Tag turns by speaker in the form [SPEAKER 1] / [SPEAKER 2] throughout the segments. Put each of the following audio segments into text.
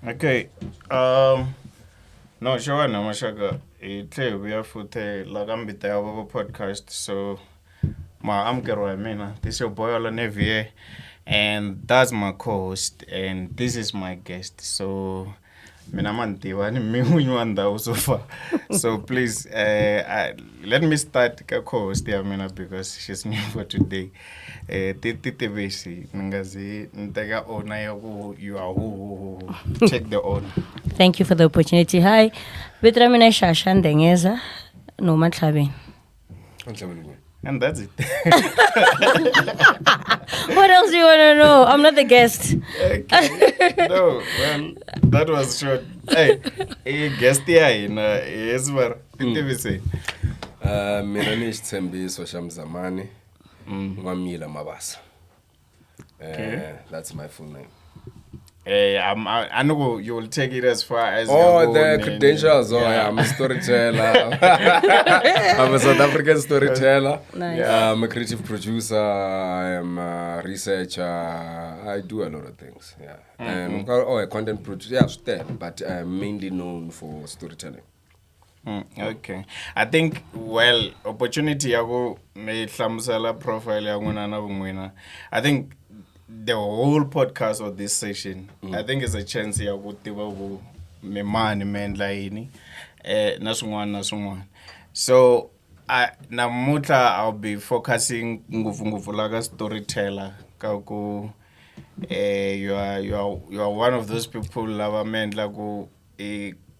[SPEAKER 1] Okay. No, sure, no, Mashaka. We are for the Lagambita podcast. So, I'm Gerwa Mina. This is your boy Olanevier, and that's my co-host, and this is my guest. So, so far. So please, let me start co-host Mina because she's new for today. Titi basi ngazi nteka owner you are who check the owner.
[SPEAKER 2] Thank you for the opportunity. Hi, Vitra mina Shasha Ndengeza, no Matlabin.
[SPEAKER 1] And that's it.
[SPEAKER 2] What else do you want to know? I'm not the guest.
[SPEAKER 1] Okay. No, well, that was short. Hey, guest here in yes, but Titi
[SPEAKER 3] Mina ni Shitshembiso Mabasa. That's my full name.
[SPEAKER 1] I know you will take it as far as
[SPEAKER 3] the credentials. I'm a storyteller. I'm a South African storyteller.
[SPEAKER 2] Nice.
[SPEAKER 3] I'm a creative producer. I'm a researcher. I do a lot of things. Yeah. And a content producer. Yeah, but I'm mainly known for storytelling.
[SPEAKER 1] Okay. I think, well, opportunity yago me hlamusela profile yago nana bungwina. I think the whole podcast of this session, I think is a chance yago tiva go me mani mendla yini na swin'wana. So namuhla I'll be focusing ngopfu like a storyteller ka ku you are one of those people lava mendla go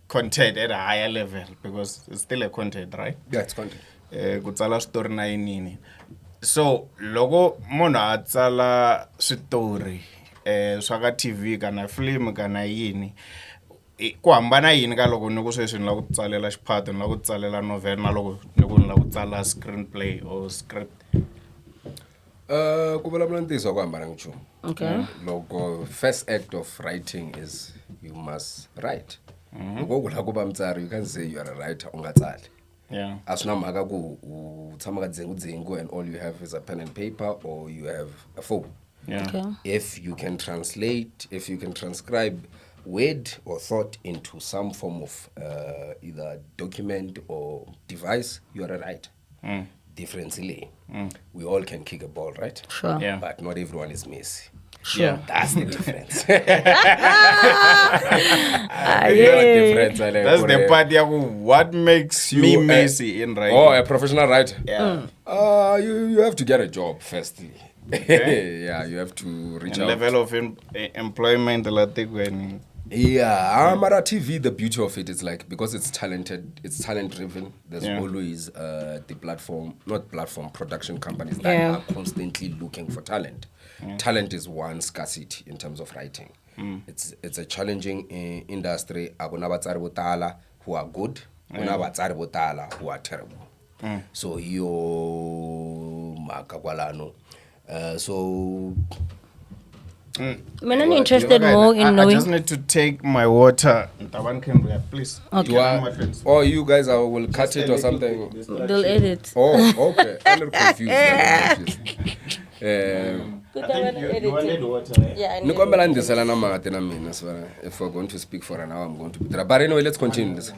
[SPEAKER 1] content at a higher level because it's still a content, right?
[SPEAKER 3] Yeah, it's content.
[SPEAKER 1] Kutsala story na yini. So loko munhu a tsala switori swa ka TV kana film kana yini ku hambana yini ka loko ni ku sweswi ni la ku tsalela xiphato ni la ku tsalela novel na loko ni ku ni la ku tsala screenplay or script.
[SPEAKER 3] Ku vulavula ntiyiso ku hambana nchumu.
[SPEAKER 2] Okay.
[SPEAKER 3] Loko first act of writing is you must write. Loko ku la ku ba mutsari you can say you are a writer ungatsali.
[SPEAKER 1] Yeah.
[SPEAKER 3] Asuna mhaka ku utshama ka dzengu and all you have is a pen and paper or you have a phone.
[SPEAKER 1] Yeah.
[SPEAKER 2] Okay.
[SPEAKER 3] If you can translate, if you can transcribe word or thought into some form of either document or device, you are a writer. Differently, we all can kick a ball, right?
[SPEAKER 2] Sure.
[SPEAKER 1] Yeah.
[SPEAKER 3] But not everyone is Messi.
[SPEAKER 2] Sure.
[SPEAKER 3] That's the difference.
[SPEAKER 1] That's the part what makes me Messi in writing.
[SPEAKER 3] Oh, a professional writer?
[SPEAKER 1] Yeah.
[SPEAKER 3] You have to get a job firstly. Okay. Yeah, you have to reach out.
[SPEAKER 1] Level of employment la when
[SPEAKER 3] Yeah, Amara TV, the beauty of it is like, because it's talented, it's talent driven, there's always production companies that are constantly looking for talent. Talent is one scarcity in terms of writing. It's a challenging industry. Akuna batsari botala who are good, akuna batsari botala who are terrible. So yo makakwalano.
[SPEAKER 2] I'm not interested more in knowing.
[SPEAKER 1] I just need to take my water. Please.
[SPEAKER 2] Okay.
[SPEAKER 3] Or you guys will cut it or something.
[SPEAKER 2] They'll edit.
[SPEAKER 3] Oh, okay. I'm a little confused.
[SPEAKER 1] I think you wanted water.
[SPEAKER 2] Yeah,
[SPEAKER 3] If we're going to speak for an hour, I'm going to be there. But anyway, let's continue this.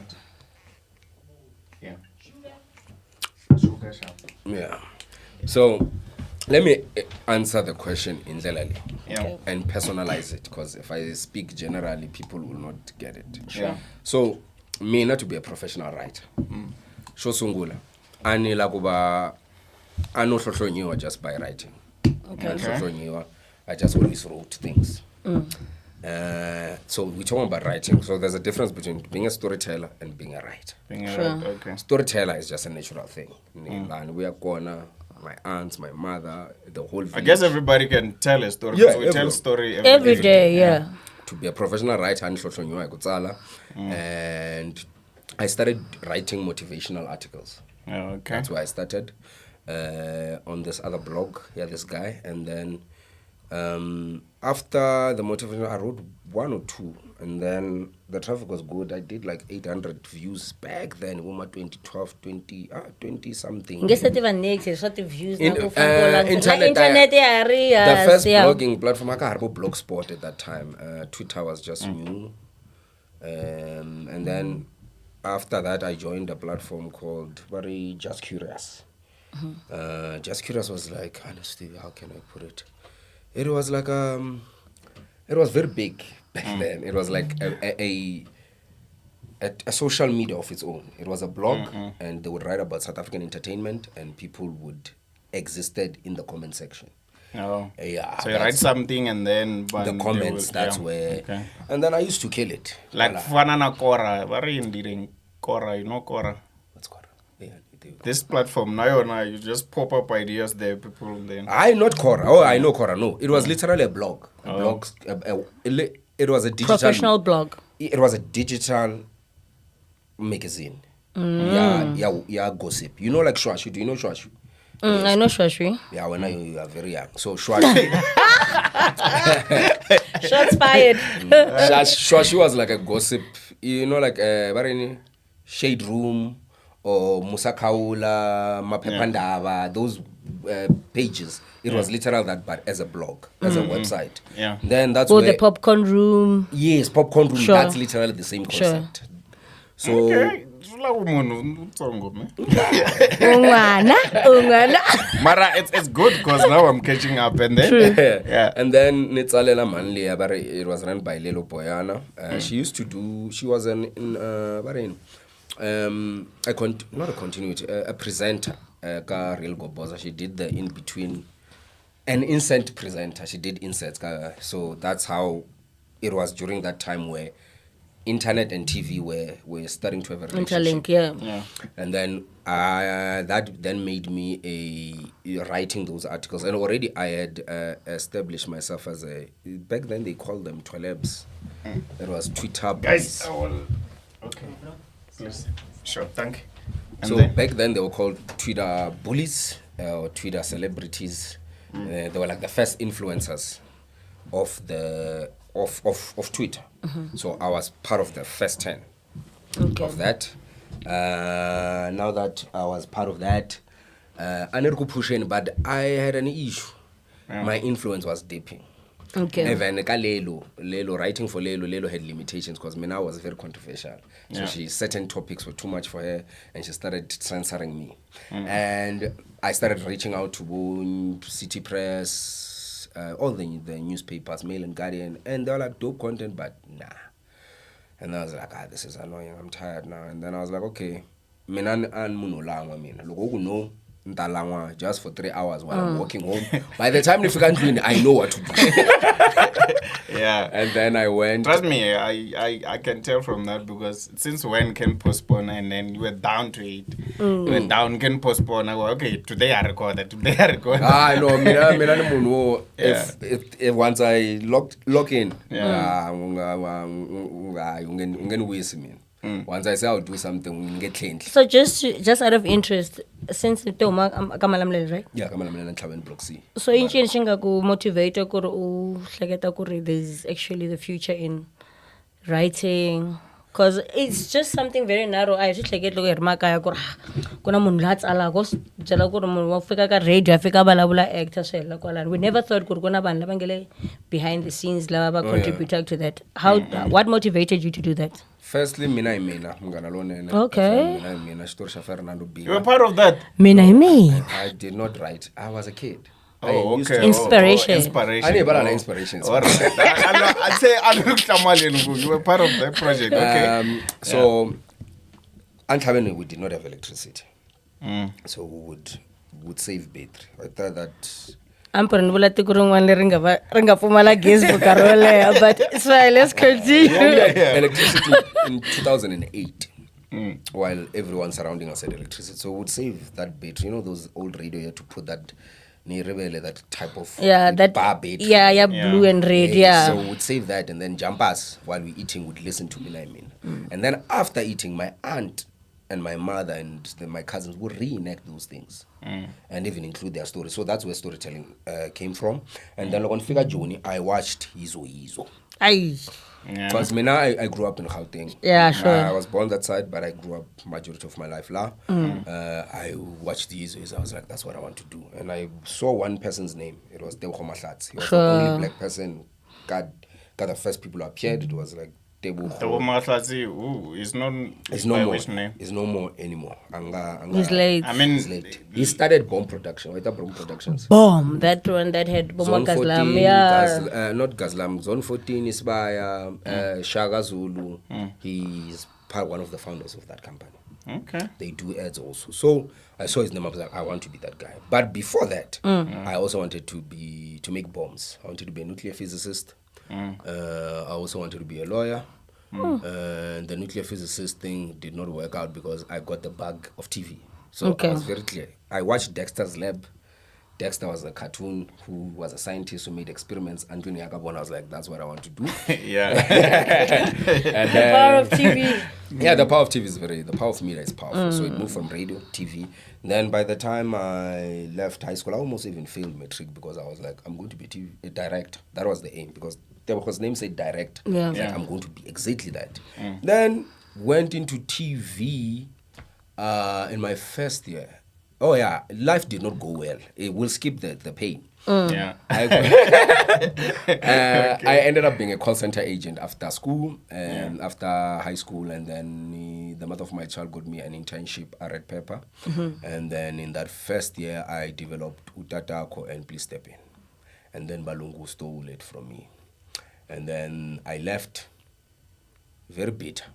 [SPEAKER 1] Yeah.
[SPEAKER 3] Yeah. So, let me answer the question in Zelali and personalize it, because if I speak generally, people will not get it.
[SPEAKER 1] Sure.
[SPEAKER 3] So, me not to be a professional writer. Shosungula. Ani lakuba ano shoshonyiwa just by writing. Okay. I just always wrote things. So we're talking about writing. So there's a difference between being a storyteller and being a writer.
[SPEAKER 1] Okay.
[SPEAKER 3] Storyteller is just a natural thing. And we are gonna, my aunts, my mother, the whole village.
[SPEAKER 1] I guess everybody can tell a story.
[SPEAKER 3] Yeah,
[SPEAKER 1] we tell story
[SPEAKER 2] every day. Yeah.
[SPEAKER 3] To be a professional writer, and I started writing motivational articles.
[SPEAKER 1] Okay.
[SPEAKER 3] That's why I started on this other blog. Yeah, this guy, and then after the motivational, I wrote one or two, and then the traffic was good. I did like 800 views back then, 2012, 20 something.
[SPEAKER 2] Guess that even next what the views
[SPEAKER 3] In-
[SPEAKER 2] now
[SPEAKER 3] internet,
[SPEAKER 2] area.
[SPEAKER 3] The first blogging platform, I had Blogspot at that time. Twitter was just new. And then after that, I joined a platform called Just Curious. Just Curious was like, honestly, how can I put it? It was like it was very big back then. It was like a social media of its own. It was a blog, and they would write about South African entertainment, and people would existed in the comment section.
[SPEAKER 1] Oh.
[SPEAKER 3] Yeah.
[SPEAKER 1] So you write something and then
[SPEAKER 3] the comments. That's where.
[SPEAKER 1] Okay.
[SPEAKER 3] And then I used to kill it.
[SPEAKER 1] Like Fanana Kora, very indeed Kora, you know Kora.
[SPEAKER 3] What's Kora? Yeah.
[SPEAKER 1] This platform, now you just pop up ideas there, people then.
[SPEAKER 3] I not Kora. Oh, I know Kora. No, it was literally a blog. It was a digital
[SPEAKER 2] professional blog.
[SPEAKER 3] It was a digital magazine. Yeah, gossip. You know, like Shwashu. Do you know Shwashu?
[SPEAKER 2] Yes. I know Shwashwi.
[SPEAKER 3] Yeah, when you are very young. So Shwashu.
[SPEAKER 2] Shots fired.
[SPEAKER 3] Shwashu was like a gossip. You know, like Shade Room or Musa Kaula, Mapepandava, those pages. It was literal that, but as a blog, as a website.
[SPEAKER 1] Yeah.
[SPEAKER 3] Then that's where
[SPEAKER 2] the popcorn room.
[SPEAKER 3] Yes, popcorn room.
[SPEAKER 2] Sure.
[SPEAKER 3] That's literally the same concept. So.
[SPEAKER 1] Okay. Mara, it's good because now I'm catching up and then
[SPEAKER 3] yeah. And then Nitsalela Manli, it was run by Lelo Boyana. She used to do. She was not a continuity, a presenter. Real Goboza. She did the in between, an insert presenter. She did inserts. So that's how it was during that time where internet and TV were starting to have a relationship.
[SPEAKER 2] Interlink, yeah.
[SPEAKER 3] And then that then made me writing those articles. And already I had established myself as back then they called them Twelebs. It was Twitter
[SPEAKER 1] guys. Okay. Please. Sure, thank you. And
[SPEAKER 3] so
[SPEAKER 1] then?
[SPEAKER 3] back then they were called Twitter bullies or Twitter celebrities. They were like the first influencers of the of Twitter. So I was part of the first 10 of that. Now that I was part of that, I need to push in, but I had an issue. My influence was dipping.
[SPEAKER 2] Okay.
[SPEAKER 3] Even Lelo, writing for Lelo had limitations because Mina was very controversial. So certain topics were too much for her, and she started censoring me. And I started reaching out to City Press, all the newspapers, Mail and Guardian, and they were like, dope content, but nah. And I was like, this is annoying, I'm tired now. And then I was like, okay, mina and munolangwa mina. Look, no, ntalangwa just for 3 hours while I'm walking home. By the time if you can't win, I know what to do.
[SPEAKER 1] Yeah.
[SPEAKER 3] And then I went.
[SPEAKER 1] Trust me, I can tell from that because since when can postpone and then you were down to it. You were down, can postpone. I go, okay, today I record.
[SPEAKER 3] No, if once I lock in, once I say I'll do something, we get changed.
[SPEAKER 2] So just out of interest, since you told Kamalamle, right?
[SPEAKER 3] Yeah, Kamalamle Block C.
[SPEAKER 2] So in Chinga go motivate there's actually the future in writing. Because it's just something very narrow. I just like it look at Makaya Kuna Munlats Alagos, Jalakura Fika radio, Fika Balabula actors. We never thought Kurgona Banabangele behind the scenes Lava contributed to that. What motivated you to do that?
[SPEAKER 3] Firstly, Mina.
[SPEAKER 2] Okay.
[SPEAKER 1] You were part of that?
[SPEAKER 2] Mina.
[SPEAKER 3] I did not write. I was a kid.
[SPEAKER 1] Oh, okay.
[SPEAKER 2] Inspiration.
[SPEAKER 1] Inspiration.
[SPEAKER 3] I never had inspirations.
[SPEAKER 1] I'd say you were part of that project. Okay.
[SPEAKER 3] So, Antabene, we did not have electricity. So we would save battery. I thought that.
[SPEAKER 2] I'm putting ringa fumala gas for Carole, but it's fine. Let's continue.
[SPEAKER 3] Electricity in 2008. While everyone surrounding us had electricity, so we would save that battery. You know those old radio, you had to put that that type of bar battery.
[SPEAKER 2] Yeah, blue and red.
[SPEAKER 3] So we would save that and then jump us while we eating. Would listen to me. And then after eating, my aunt and my mother and my cousins would reenact those things and even include their stories. So that's where storytelling came from. And then on Figure Journey, I watched Yizo. Because I grew up in Gauteng.
[SPEAKER 2] Yeah, sure.
[SPEAKER 3] I was born that side, but I grew up majority of my life là. I watched the Izos. I was like, that's what I want to do. And I saw one person's name. It was Tebogo Mahlatsi. He was the only black person. Got the first people who appeared. It was like
[SPEAKER 1] Tebo Mahlatsi, it's not.
[SPEAKER 3] It's no
[SPEAKER 1] by
[SPEAKER 3] more.
[SPEAKER 1] which name?
[SPEAKER 3] It's no more anymore.
[SPEAKER 2] He's late.
[SPEAKER 1] I mean,
[SPEAKER 3] He's late. He started Bomb Production. What Bomb Productions?
[SPEAKER 2] Bomb. That one that had
[SPEAKER 3] Zone
[SPEAKER 2] Boma
[SPEAKER 3] 14,
[SPEAKER 2] Gazlam. Yeah.
[SPEAKER 3] not Gazlam. Zone 14 is by Shaga Zulu. He's one of the founders of that company.
[SPEAKER 1] Okay.
[SPEAKER 3] They do ads also. So I saw his name. I was like, I want to be that guy. But before that, I also wanted to make bombs. I wanted to be a nuclear physicist. I also wanted to be a lawyer. And the nuclear physicist thing did not work out because I got the bug of TV. So I was very clear. I watched Dexter's Lab. Dexter was a cartoon who was a scientist who made experiments. And when I was like, that's what I want to do.
[SPEAKER 1] Yeah.
[SPEAKER 3] And
[SPEAKER 2] The power of TV.
[SPEAKER 3] Yeah, the power of TV is the power of media is powerful. So it moved from radio, TV. Then by the time I left high school, I almost even failed matric because I was like, I'm going to be a director. That was the aim because his name said direct.
[SPEAKER 2] Yeah.
[SPEAKER 3] Like, I'm going to be exactly that. Then went into TV in my first year. Oh yeah, life did not go well. We'll skip the pain.
[SPEAKER 1] Yeah.
[SPEAKER 3] I ended up being a call center agent after school and after high school, and then the mother of my child got me an internship at Red Pepper. And then in that first year, I developed Utatako and Please Step In. And then Balungu stole it from me. And then I left very bitter.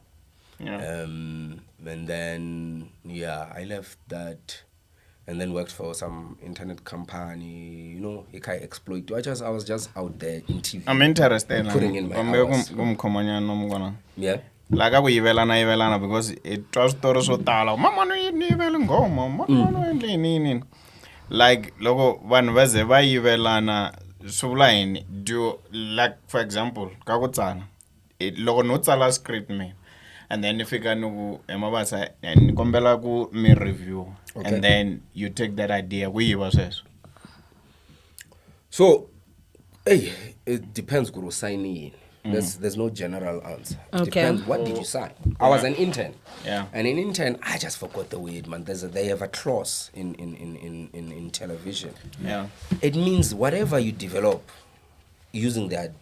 [SPEAKER 1] Yeah.
[SPEAKER 3] And then, I left that and then worked for some internet company, I exploit. I was just out there in TV.
[SPEAKER 1] I'm interested.
[SPEAKER 3] Putting in my hours. Yeah.
[SPEAKER 1] Like I Ivelana because it was so tala. Mama no yivela ngoma. Mama no yini. Like logo one was eva Ivelana subline do like for example kakutsana. It logo no tsala script me. And then if you can Mabasa and kombela ku me review.
[SPEAKER 3] Okay.
[SPEAKER 1] And then you take that idea where you was.
[SPEAKER 3] So it depends who signing in. There's no general answer. It depends what did you sign. I was an intern.
[SPEAKER 1] Yeah.
[SPEAKER 3] And in intern, I just forgot the word, man. They have a clause in television.
[SPEAKER 1] Yeah.
[SPEAKER 3] It means whatever you develop using their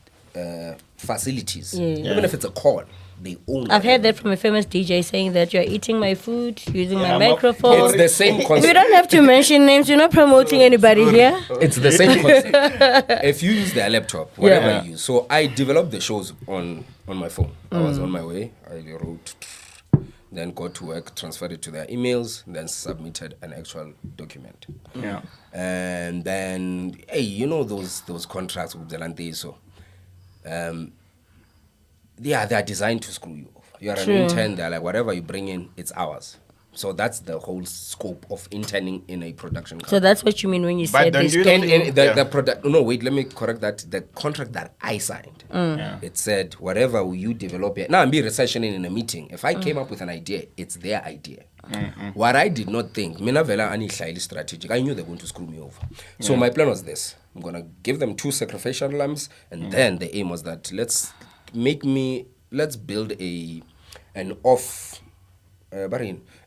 [SPEAKER 3] facilities, even if it's a call, they own
[SPEAKER 2] I've heard that from a famous DJ saying that you're eating my food, using my microphone.
[SPEAKER 3] It's the same concept.
[SPEAKER 2] We don't have to mention names. You're not promoting anybody here.
[SPEAKER 3] It's the same concept. If you use their laptop, whatever you use. So I developed the shows on my phone. I was on my way. I wrote, then got to work, transferred it to their emails, then submitted an actual document.
[SPEAKER 1] Yeah.
[SPEAKER 3] And then, those contracts with Zelante, so they're designed to screw you off. You're an intern, they're like, whatever you bring in, it's ours. So that's the whole scope of interning in a production company.
[SPEAKER 2] So that's what you mean when you said this.
[SPEAKER 3] The product. No, wait. Let me correct that. The contract that I signed, it said whatever you develop here. Now I'm being recessioning in a meeting. If I came up with an idea, it's their idea. What I did not think, Minavela ani highly strategic. I knew they were going to screw me over. So my plan was this: I'm gonna give them 2 sacrificial lambs, and then the aim was that let's build a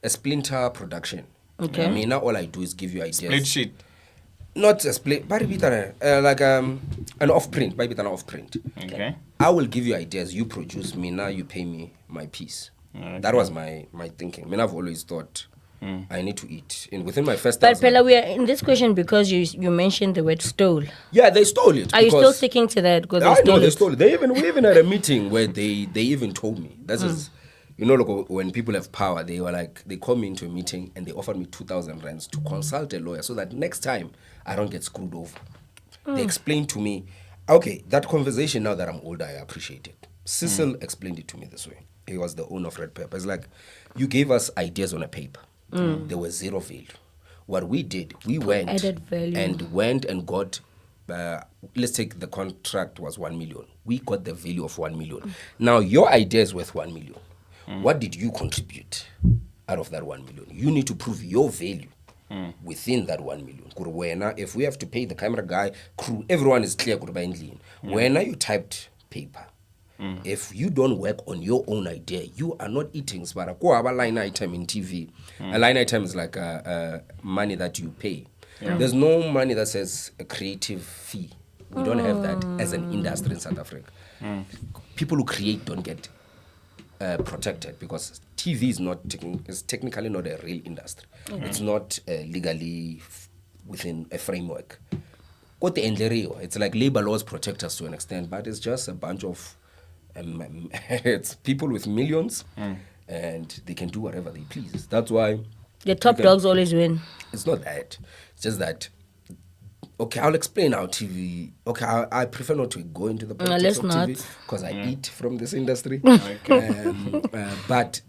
[SPEAKER 3] splinter production.
[SPEAKER 2] Okay.
[SPEAKER 3] I mean, now all I do is give you ideas.
[SPEAKER 1] Split sheet.
[SPEAKER 3] Not a split, but like an off print.
[SPEAKER 1] Okay.
[SPEAKER 3] I will give you ideas. You produce me. Now you pay me my piece. Okay. That was my thinking. I mean, I've always thought I need to eat. Within my first.
[SPEAKER 2] But Pella, we are in this question because you mentioned the word stole.
[SPEAKER 3] Yeah, they stole it.
[SPEAKER 2] Are you still sticking to that? Because
[SPEAKER 3] they stole it. We even had a meeting where they even told me this is. Look, when people have power, they were like, they called me into a meeting and they offered me 2,000 rands to consult a lawyer so that next time I don't get screwed over. They explained to me, okay, that conversation now that I'm older, I appreciate it. Cecil explained it to me this way. He was the owner of Red Pepper. It's like, you gave us ideas on a paper. There was zero value. What we did, we went and got, let's take the contract was 1 million. We got the value of 1 million. Now your idea is worth 1 million. What did you contribute out of that 1 million? You need to prove your value within that 1 million. If we have to pay the camera guy, crew, everyone is clear. When you typed paper, if you don't work on your own idea, you are not eating. Go have a line item in TV. A line item is like money that you pay. There's no money that says a creative fee. We don't have that as an industry in South Africa. People who create don't get protected because TV is not is technically not a real industry. It's not legally within a framework. What the endlerio, it's like labor laws protect us to an extent, but it's just a bunch of it's people with millions, and they can do whatever they please. That's why
[SPEAKER 2] The top dogs always win.
[SPEAKER 3] it's not that. It's just that. Okay, I'll explain how TV. Okay, I prefer not to go into the politics
[SPEAKER 2] let's
[SPEAKER 3] of
[SPEAKER 2] not.
[SPEAKER 3] TV because I eat from this industry.
[SPEAKER 1] Okay.
[SPEAKER 3] But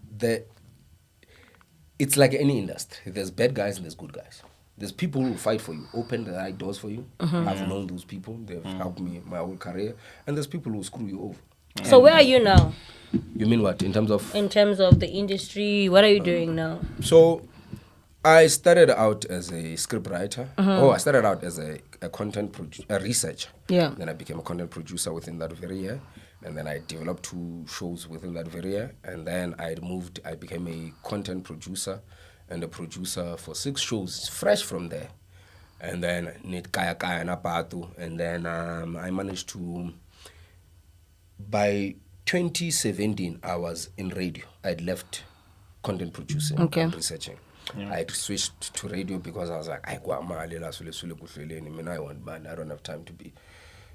[SPEAKER 3] it's like any industry. There's bad guys and there's good guys. There's people who fight for you, open the right doors for you. I've known those people. They've helped me my whole career. And there's people who screw you over.
[SPEAKER 2] So where are you now?
[SPEAKER 3] You mean what? In terms of?
[SPEAKER 2] In terms of the industry, what are you doing now?
[SPEAKER 3] So, I started out as a script writer. Oh, I started out as a researcher.
[SPEAKER 2] Yeah.
[SPEAKER 3] Then I became a content producer within that very year. And then I developed 2 shows within that very year. And then I became a content producer and a producer for 6 shows, fresh from there. And then Nit Kaya Kaya Napatu. And then I managed to, by 2017, I was in radio. I'd left content producing and researching. I had switched to radio because I was like, I want band. I don't have time to be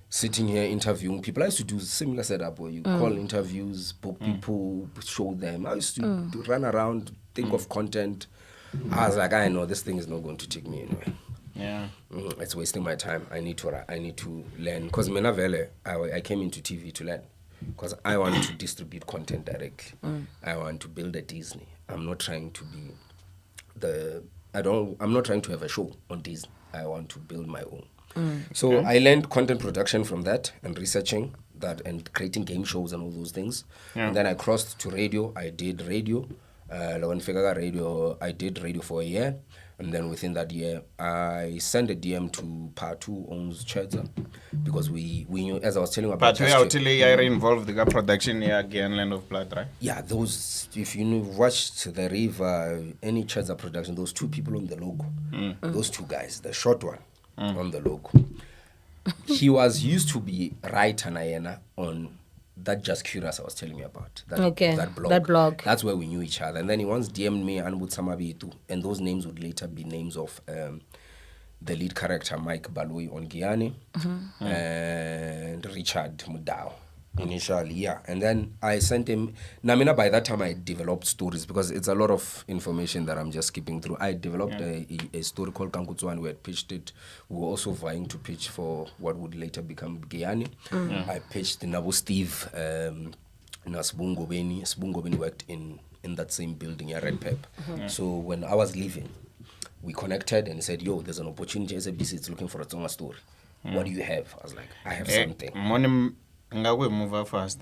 [SPEAKER 3] sitting here interviewing people. I used to do similar setup where you call interviews, book people, show them. I used to run around, think of content. I was like, I know this thing is not going to take me anywhere.
[SPEAKER 1] Yeah.
[SPEAKER 3] It's wasting my time. I need to learn. Because I came into TV to learn. Because I want to distribute content directly. I want to build a Disney. I'm not trying to be I'm not trying to have a show on Disney. I want to build my own. So I learned content production from that and researching that and creating game shows and all those things. And then I crossed to radio. I did radio. I did radio for a year. And then within that year, I sent a DM to Part 2 owns Chedza because we knew, as I was telling you about
[SPEAKER 1] But we are involved in the production here again, Land of Blood, right?
[SPEAKER 3] Yeah, those, if you watched The River, any Chedza production, those 2 people on the logo, those 2 guys, the short one on the logo, he was used to be writer Nayena on that Just Curious I was telling you about. That blog. That's where we knew each other. And then he once DM'd me and Samabitu, and those names would later be names of the lead character Mike Balui on Gianni and Richard Mudao initially, yeah. And then I sent him. Namina, by that time I developed stories because it's a lot of information that I'm just skipping through. I developed a story called Kankutsuan. We had pitched it. We were also vying to pitch for what would later become Gianni. I pitched Nabu Steve, Nasbungo Beni. Sbungo Beni worked in that same building at Red Pep. So when I was leaving, we connected and he said, yo, there's an opportunity. SABC is looking for a Tsonga story. What do you have? I was like, I have something.
[SPEAKER 1] Ngaku move fast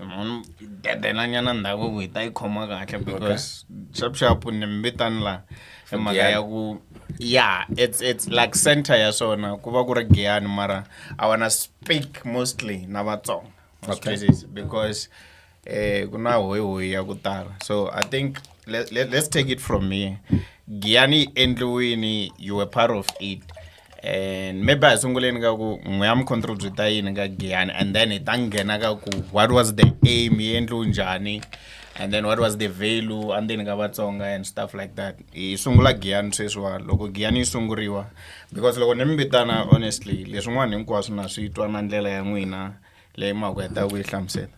[SPEAKER 1] dedelanyana ndaku wita ikhoma kahle because sharp nimbitani la emaka ku yeah it's like center ya sona kuba ku ri Giyani mara I wanna speak mostly na Vatsonga because kuna hoyi ya ku tala. So I think let's take it from here. Giyani endluwini, you were part of it. And maybe I sunguleni ka ku ngiyam contribute yini ka Giyani, and then itangena ka ku what was the aim yendlu njani, and then what was the value and then ka Vatsonga and stuff like that. Isungula Giyani sweswa loko Giyani isunguriwa because loko nimbitana honestly leswin'wana hinkwaswo na swi twa na ndlela ya n'wina leyi makweta ku ihlamusela.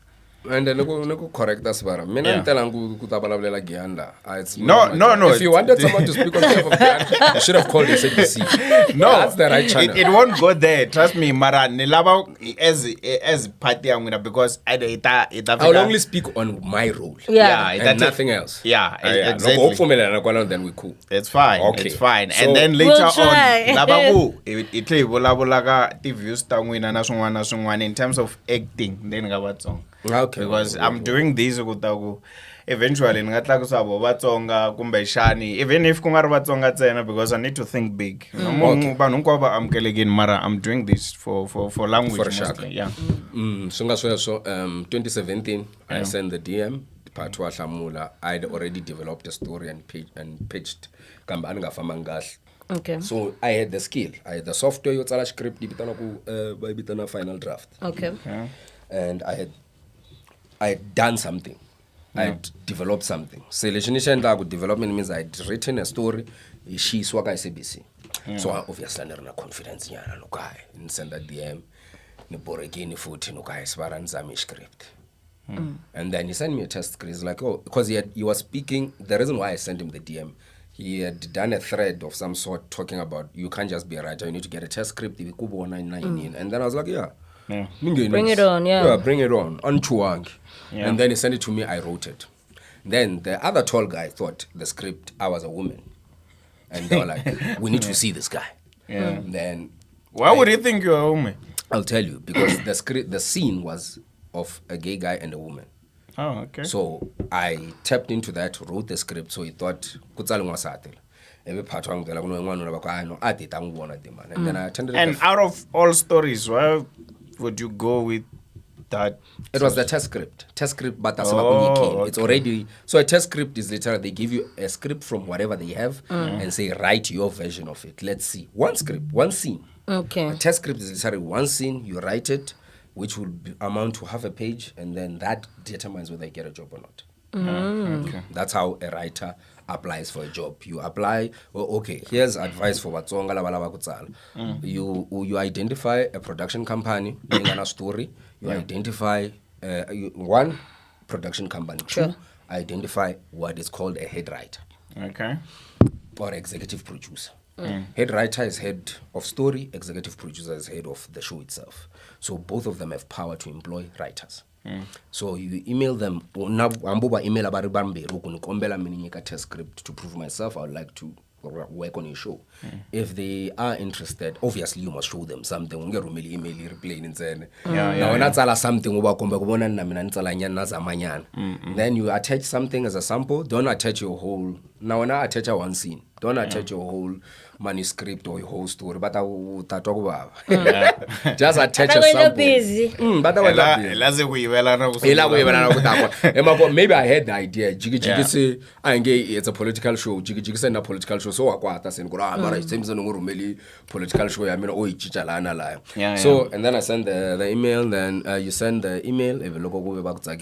[SPEAKER 3] And then go correct us, bara. Mina ntelangu kutabalablela Giyanda.
[SPEAKER 1] No.
[SPEAKER 3] If you wanted someone to speak on behalf of Giyanda, you should have called SABC.
[SPEAKER 1] No,
[SPEAKER 3] that's the right channel.
[SPEAKER 1] It won't go there. Trust me, Mara. Nilaba as party angwina because
[SPEAKER 3] I'll only speak on my role. And nothing else.
[SPEAKER 1] Yeah,
[SPEAKER 3] exactly. Hopefully, then we cool.
[SPEAKER 1] It's fine.
[SPEAKER 3] Okay.
[SPEAKER 1] It's fine.
[SPEAKER 3] So,
[SPEAKER 1] and then later
[SPEAKER 2] we'll try.
[SPEAKER 1] on, labaku itle bolabolaga TVs tangwina na sungwana in terms of acting then ka Vatsonga.
[SPEAKER 3] Okay.
[SPEAKER 1] Because I'm doing this eventually ngatla ku sabo Vatsonga kumbe shani even if kungari Vatsonga tsena because I need to think big. Vanhu hinkwavo va amukelekini mara I'm doing this for language
[SPEAKER 3] for
[SPEAKER 1] mostly. Yeah.
[SPEAKER 3] So 2017 I sent the DM Part 2 Hlamula. I'd already developed a story and pitched kamba angafama ngahle.
[SPEAKER 2] Okay.
[SPEAKER 3] So I had the skill. I had the software yotsala script ibitana final draft.
[SPEAKER 2] Okay.
[SPEAKER 3] And I had done something. I'd developed something. So development means I'd written a story, she swaka SABC. So obviously I had confidence nyana no guy and send a DM ni borekini futhi no guy sibara nizame script. And then he sent me a test script. He's like, oh, because he was speaking. The reason why I sent him the DM, he had done a thread of some sort talking about you can't just be a writer. You need to get a test script. And then I was like, yeah.
[SPEAKER 2] Bring it on,
[SPEAKER 3] Yeah, bring it on. Chuang. And then he sent it to me. I wrote it. Then the other tall guy thought the script, I was a woman. And they were like, we need to see this guy. Then
[SPEAKER 1] why would you think you're a woman?
[SPEAKER 3] I'll tell you, because the scene was of a gay guy and a woman.
[SPEAKER 1] Oh, okay.
[SPEAKER 3] So I tapped into that, wrote the script. So he thought, and then I attended.
[SPEAKER 1] And out of all stories, why would you go with that?
[SPEAKER 3] It was the test script. But that's It's already, so a test script is literally they give you a script from whatever they have and say write your version of it. Let's see, one script, one scene.
[SPEAKER 2] Okay.
[SPEAKER 3] A test script is literally one scene. You write it, which will amount to half a page, and then that determines whether you get a job or not.
[SPEAKER 1] Okay.
[SPEAKER 3] That's how a writer applies for a job. You apply, okay, here's advice for Vatsonga lava kutsala. You identify a production company, a story. You identify one production company. Two, identify what is called a head writer.
[SPEAKER 1] Okay.
[SPEAKER 3] Or executive producer. Head writer is head of story, executive producer is head of the show itself. So both of them have power to employ writers. So you email them, email a test script to prove myself. I would like to work on a show. If they are interested, obviously you must show them something. Then you attach something as a sample. Don't attach your whole. Now when I attach one scene, don't attach your whole manuscript or your whole story. But I will talk about just attach a sample. Maybe I had the idea. Jigi say it's a political show. Jigi say a political show. So political show. I mean, so and then I send the email. Then you send the email. If you look back to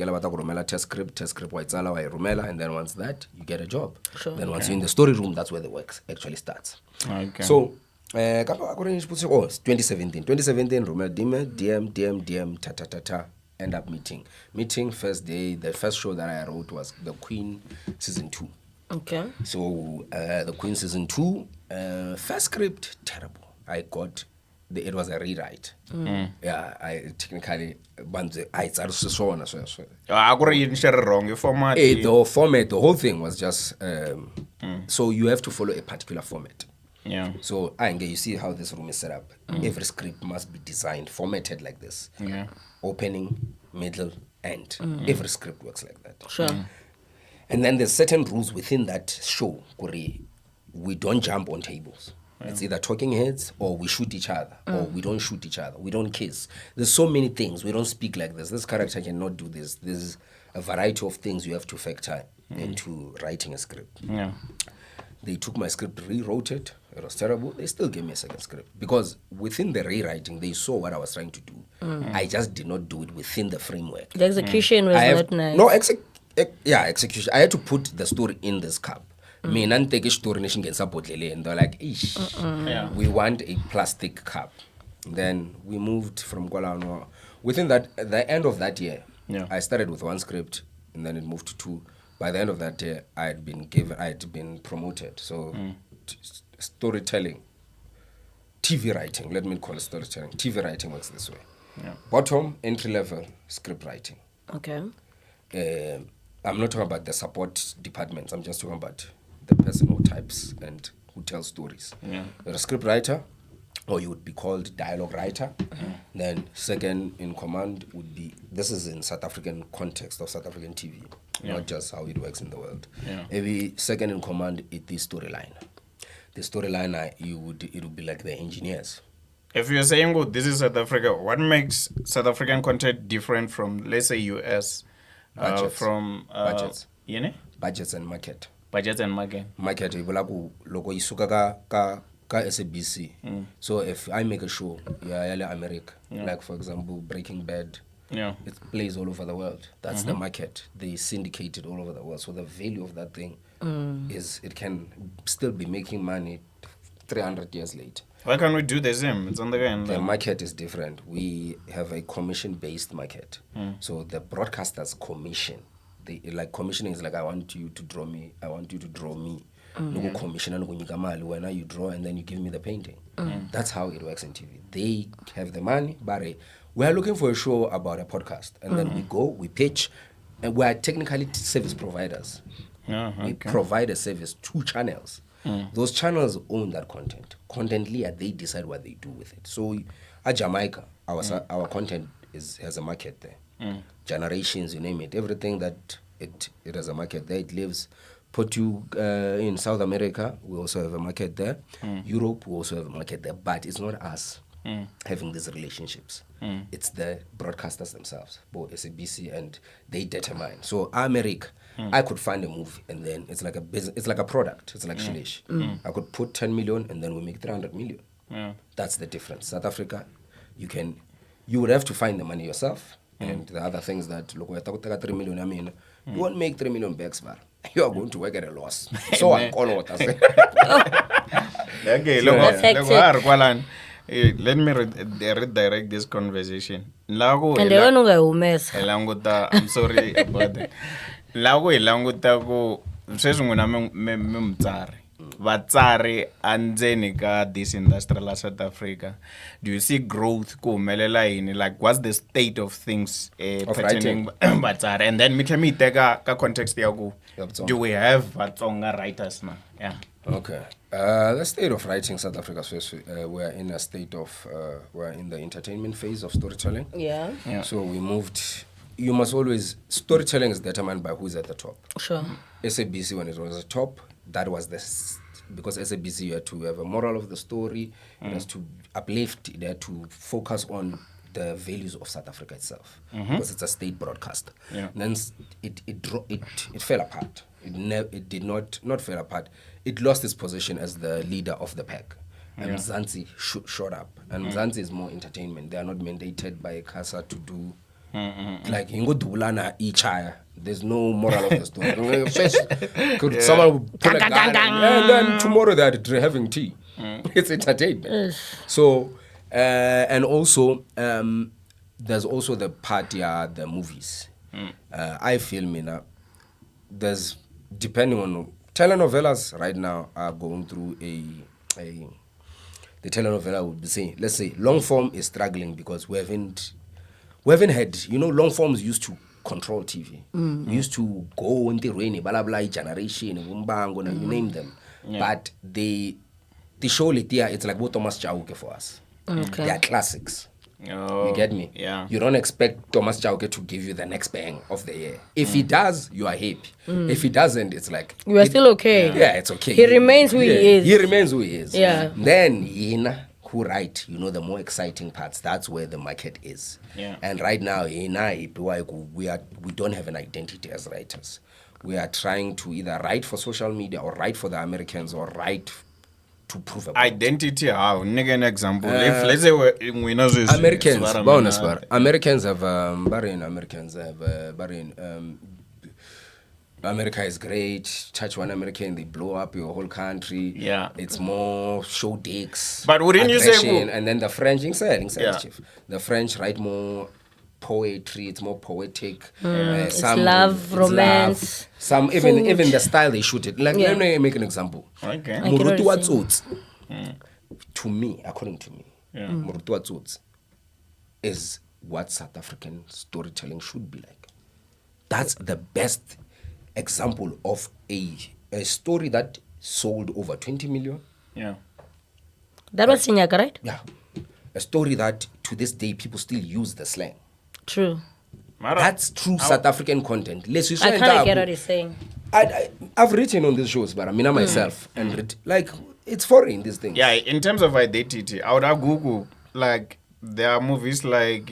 [SPEAKER 3] test script, and then once that you get a job. Then once you're in the story room, that's where the work actually starts.
[SPEAKER 1] Okay.
[SPEAKER 3] So, it's 2017. 2017, Romel DM, ta. End up meeting first day. The first show that I wrote was The Queen season 2.
[SPEAKER 2] Okay.
[SPEAKER 3] So The Queen season 2, first script terrible. It was a rewrite. Yeah, I technically I started so.
[SPEAKER 1] I got wrong. Your format.
[SPEAKER 3] The whole thing was just so you have to follow a particular format.
[SPEAKER 1] Yeah.
[SPEAKER 3] So you see how this room is set up. Every script must be designed, formatted like this.
[SPEAKER 1] Yeah.
[SPEAKER 3] Opening, middle, end. Every script works like that.
[SPEAKER 2] Sure.
[SPEAKER 3] And then there's certain rules within that show. We don't jump on tables. It's either talking heads or we shoot each other or we don't shoot each other. We don't kiss. There's so many things. We don't speak like this. This character cannot do this. There's a variety of things you have to factor into writing a script.
[SPEAKER 1] Yeah.
[SPEAKER 3] They took my script, rewrote it. It was terrible. They still gave me a second script. Because within the rewriting, they saw what I was trying to do. I just did not do it within the framework.
[SPEAKER 2] The execution was not nice.
[SPEAKER 3] No, execution. I had to put the story in this cup. Me and take a story nation get support and they're like, we want a plastic cup. Then we moved from Kuala Lumpur. Within that, the end of that year, I started with one script and then it moved to 2. By the end of that year, I had been promoted. So storytelling, TV writing, let me call it storytelling. TV writing works this way.
[SPEAKER 1] Yeah.
[SPEAKER 3] Bottom, entry level, script writing.
[SPEAKER 2] Okay.
[SPEAKER 3] I'm not talking about the support departments. I'm just talking about the person who types and who tells stories.
[SPEAKER 1] Yeah.
[SPEAKER 3] You're a script writer, or you would be called dialogue writer. Then second in command would be, this is in South African context of South African TV, not just how it works in the world.
[SPEAKER 1] Yeah.
[SPEAKER 3] Every second in command is the storyline. The storyline, it would be like the engineers.
[SPEAKER 1] If you're saying, oh, this is South Africa, what makes South African content different from, let's say, US?
[SPEAKER 3] Budgets.
[SPEAKER 1] Budgets.
[SPEAKER 3] Budgets and market.
[SPEAKER 1] Budgets and market.
[SPEAKER 3] Market, logo isuka ka SABC. So if I make a show, America, like for example, Breaking Bad,
[SPEAKER 1] Yeah.
[SPEAKER 3] It plays all over the world. That's the market. They syndicate it all over the world. So the value of that thing is it can still be making money 300 years later.
[SPEAKER 1] Why can't we do the same? It's on the guy.
[SPEAKER 3] The market is different. We have a commission-based market. So the broadcasters commission. They like commissioning is like, I want you to draw me. I want you to draw me. No commission and when you draw and then you give me the painting. That's how it works in TV. They have the money, but we are looking for a show about a podcast, and then we go, we pitch, and we are technically service providers. We provide a service to channels. Those channels own that content. Contently, they decide what they do with it. So, at Jamaica, our content has a market there. Generations, you name it, everything that it has a market there. It lives. Put you in South America, we also have a market there. Europe, we also have a market there. But it's not us having these relationships. It's the broadcasters themselves, both SABC, and they determine. So America, I could find a movie, and then it's like a business. It's like a product. It's like Shilish. I could put 10 million, and then we make 300 million. That's the difference. South Africa, you would have to find the money yourself. And the other things that look, we're talking 3 million. I mean, you won't make 3 million bags, but you are going to work at a loss. So I'm calling what I say.
[SPEAKER 1] Okay, let me redirect this conversation. Lago
[SPEAKER 2] And they don't know who mess.
[SPEAKER 1] I'm sorry about that. Lago elanguta ko sesunguna memtsari. Vatsari andzeni ka this industry la South Africa. Do you see growth ko humelela yini? Like what's the state of things pertaining Vatsari? And then me teka ka context ya ku. Do we have Vatsonga writers now? Yeah.
[SPEAKER 3] Okay. The state of writing South Africa, we're in a state of, we're in the entertainment phase of storytelling.
[SPEAKER 2] Yeah.
[SPEAKER 3] So we moved, you must always, storytelling is determined by who's at the top.
[SPEAKER 2] Sure.
[SPEAKER 3] SABC, when it was at the top, that was because SABC, you had to have a moral of the story, it has to uplift, it had to focus on the values of South Africa itself, because it's a state broadcast. Then it fell apart. It did not fall apart. It lost its position as the leader of the pack. And Mzansi showed up. And Mzansi is more entertainment. They are not mandated by CASA to do like Ingo Dulana Ichaya. There's no moral of the story. Could someone pull a gun and then tomorrow they're having tea. It's entertainment. So and also there's also the part the movies. I feel there's depending on telenovelas right now are going through the telenovela would be saying, let's say long form is struggling because we haven't had, long forms used to control TV. We used to go in the rain, blah blah generation, you name them. But the show it's like what Thomas Chauke for us. They are classics.
[SPEAKER 1] Oh,
[SPEAKER 3] you get me?
[SPEAKER 1] Yeah.
[SPEAKER 3] You don't expect Thomas Chauke to give you the next bang of the year. If he does, you are happy. If he doesn't, it's like
[SPEAKER 2] You are still okay.
[SPEAKER 3] Yeah, it's okay.
[SPEAKER 2] He remains who he is.
[SPEAKER 3] He remains who he is.
[SPEAKER 2] Yeah.
[SPEAKER 3] Then who write, the more exciting parts. That's where the market is.
[SPEAKER 1] Yeah.
[SPEAKER 3] And right now, we don't have an identity as writers. We are trying to either write for social media or write for the Americans or write to prove a point.
[SPEAKER 1] Identity how? Nigga, an example. If let's say we know this.
[SPEAKER 3] Americans have America is great. Touch one American, they blow up your whole country.
[SPEAKER 1] Yeah.
[SPEAKER 3] It's more show dicks.
[SPEAKER 1] But wouldn't you say
[SPEAKER 3] and then the French chief. The French write more poetry, it's more poetic.
[SPEAKER 2] It's love, romance.
[SPEAKER 3] Some even the style they shoot it. Like let me make an example.
[SPEAKER 1] Okay.
[SPEAKER 3] Murutu Watsots. To me, according to me, Murutu Watsots is what South African storytelling should be like. That's the best example of a story that sold over 20 million.
[SPEAKER 2] Yeah. That was Sinyaka, right?
[SPEAKER 3] Yeah. A story that to this day people still use the slang.
[SPEAKER 2] True.
[SPEAKER 3] That's true South African content.
[SPEAKER 2] I kind of get what he's saying.
[SPEAKER 3] I've written on these shows, but I mean myself, and it's foreign, these things.
[SPEAKER 1] Yeah, in terms of identity, I would have Google, like, there are movies like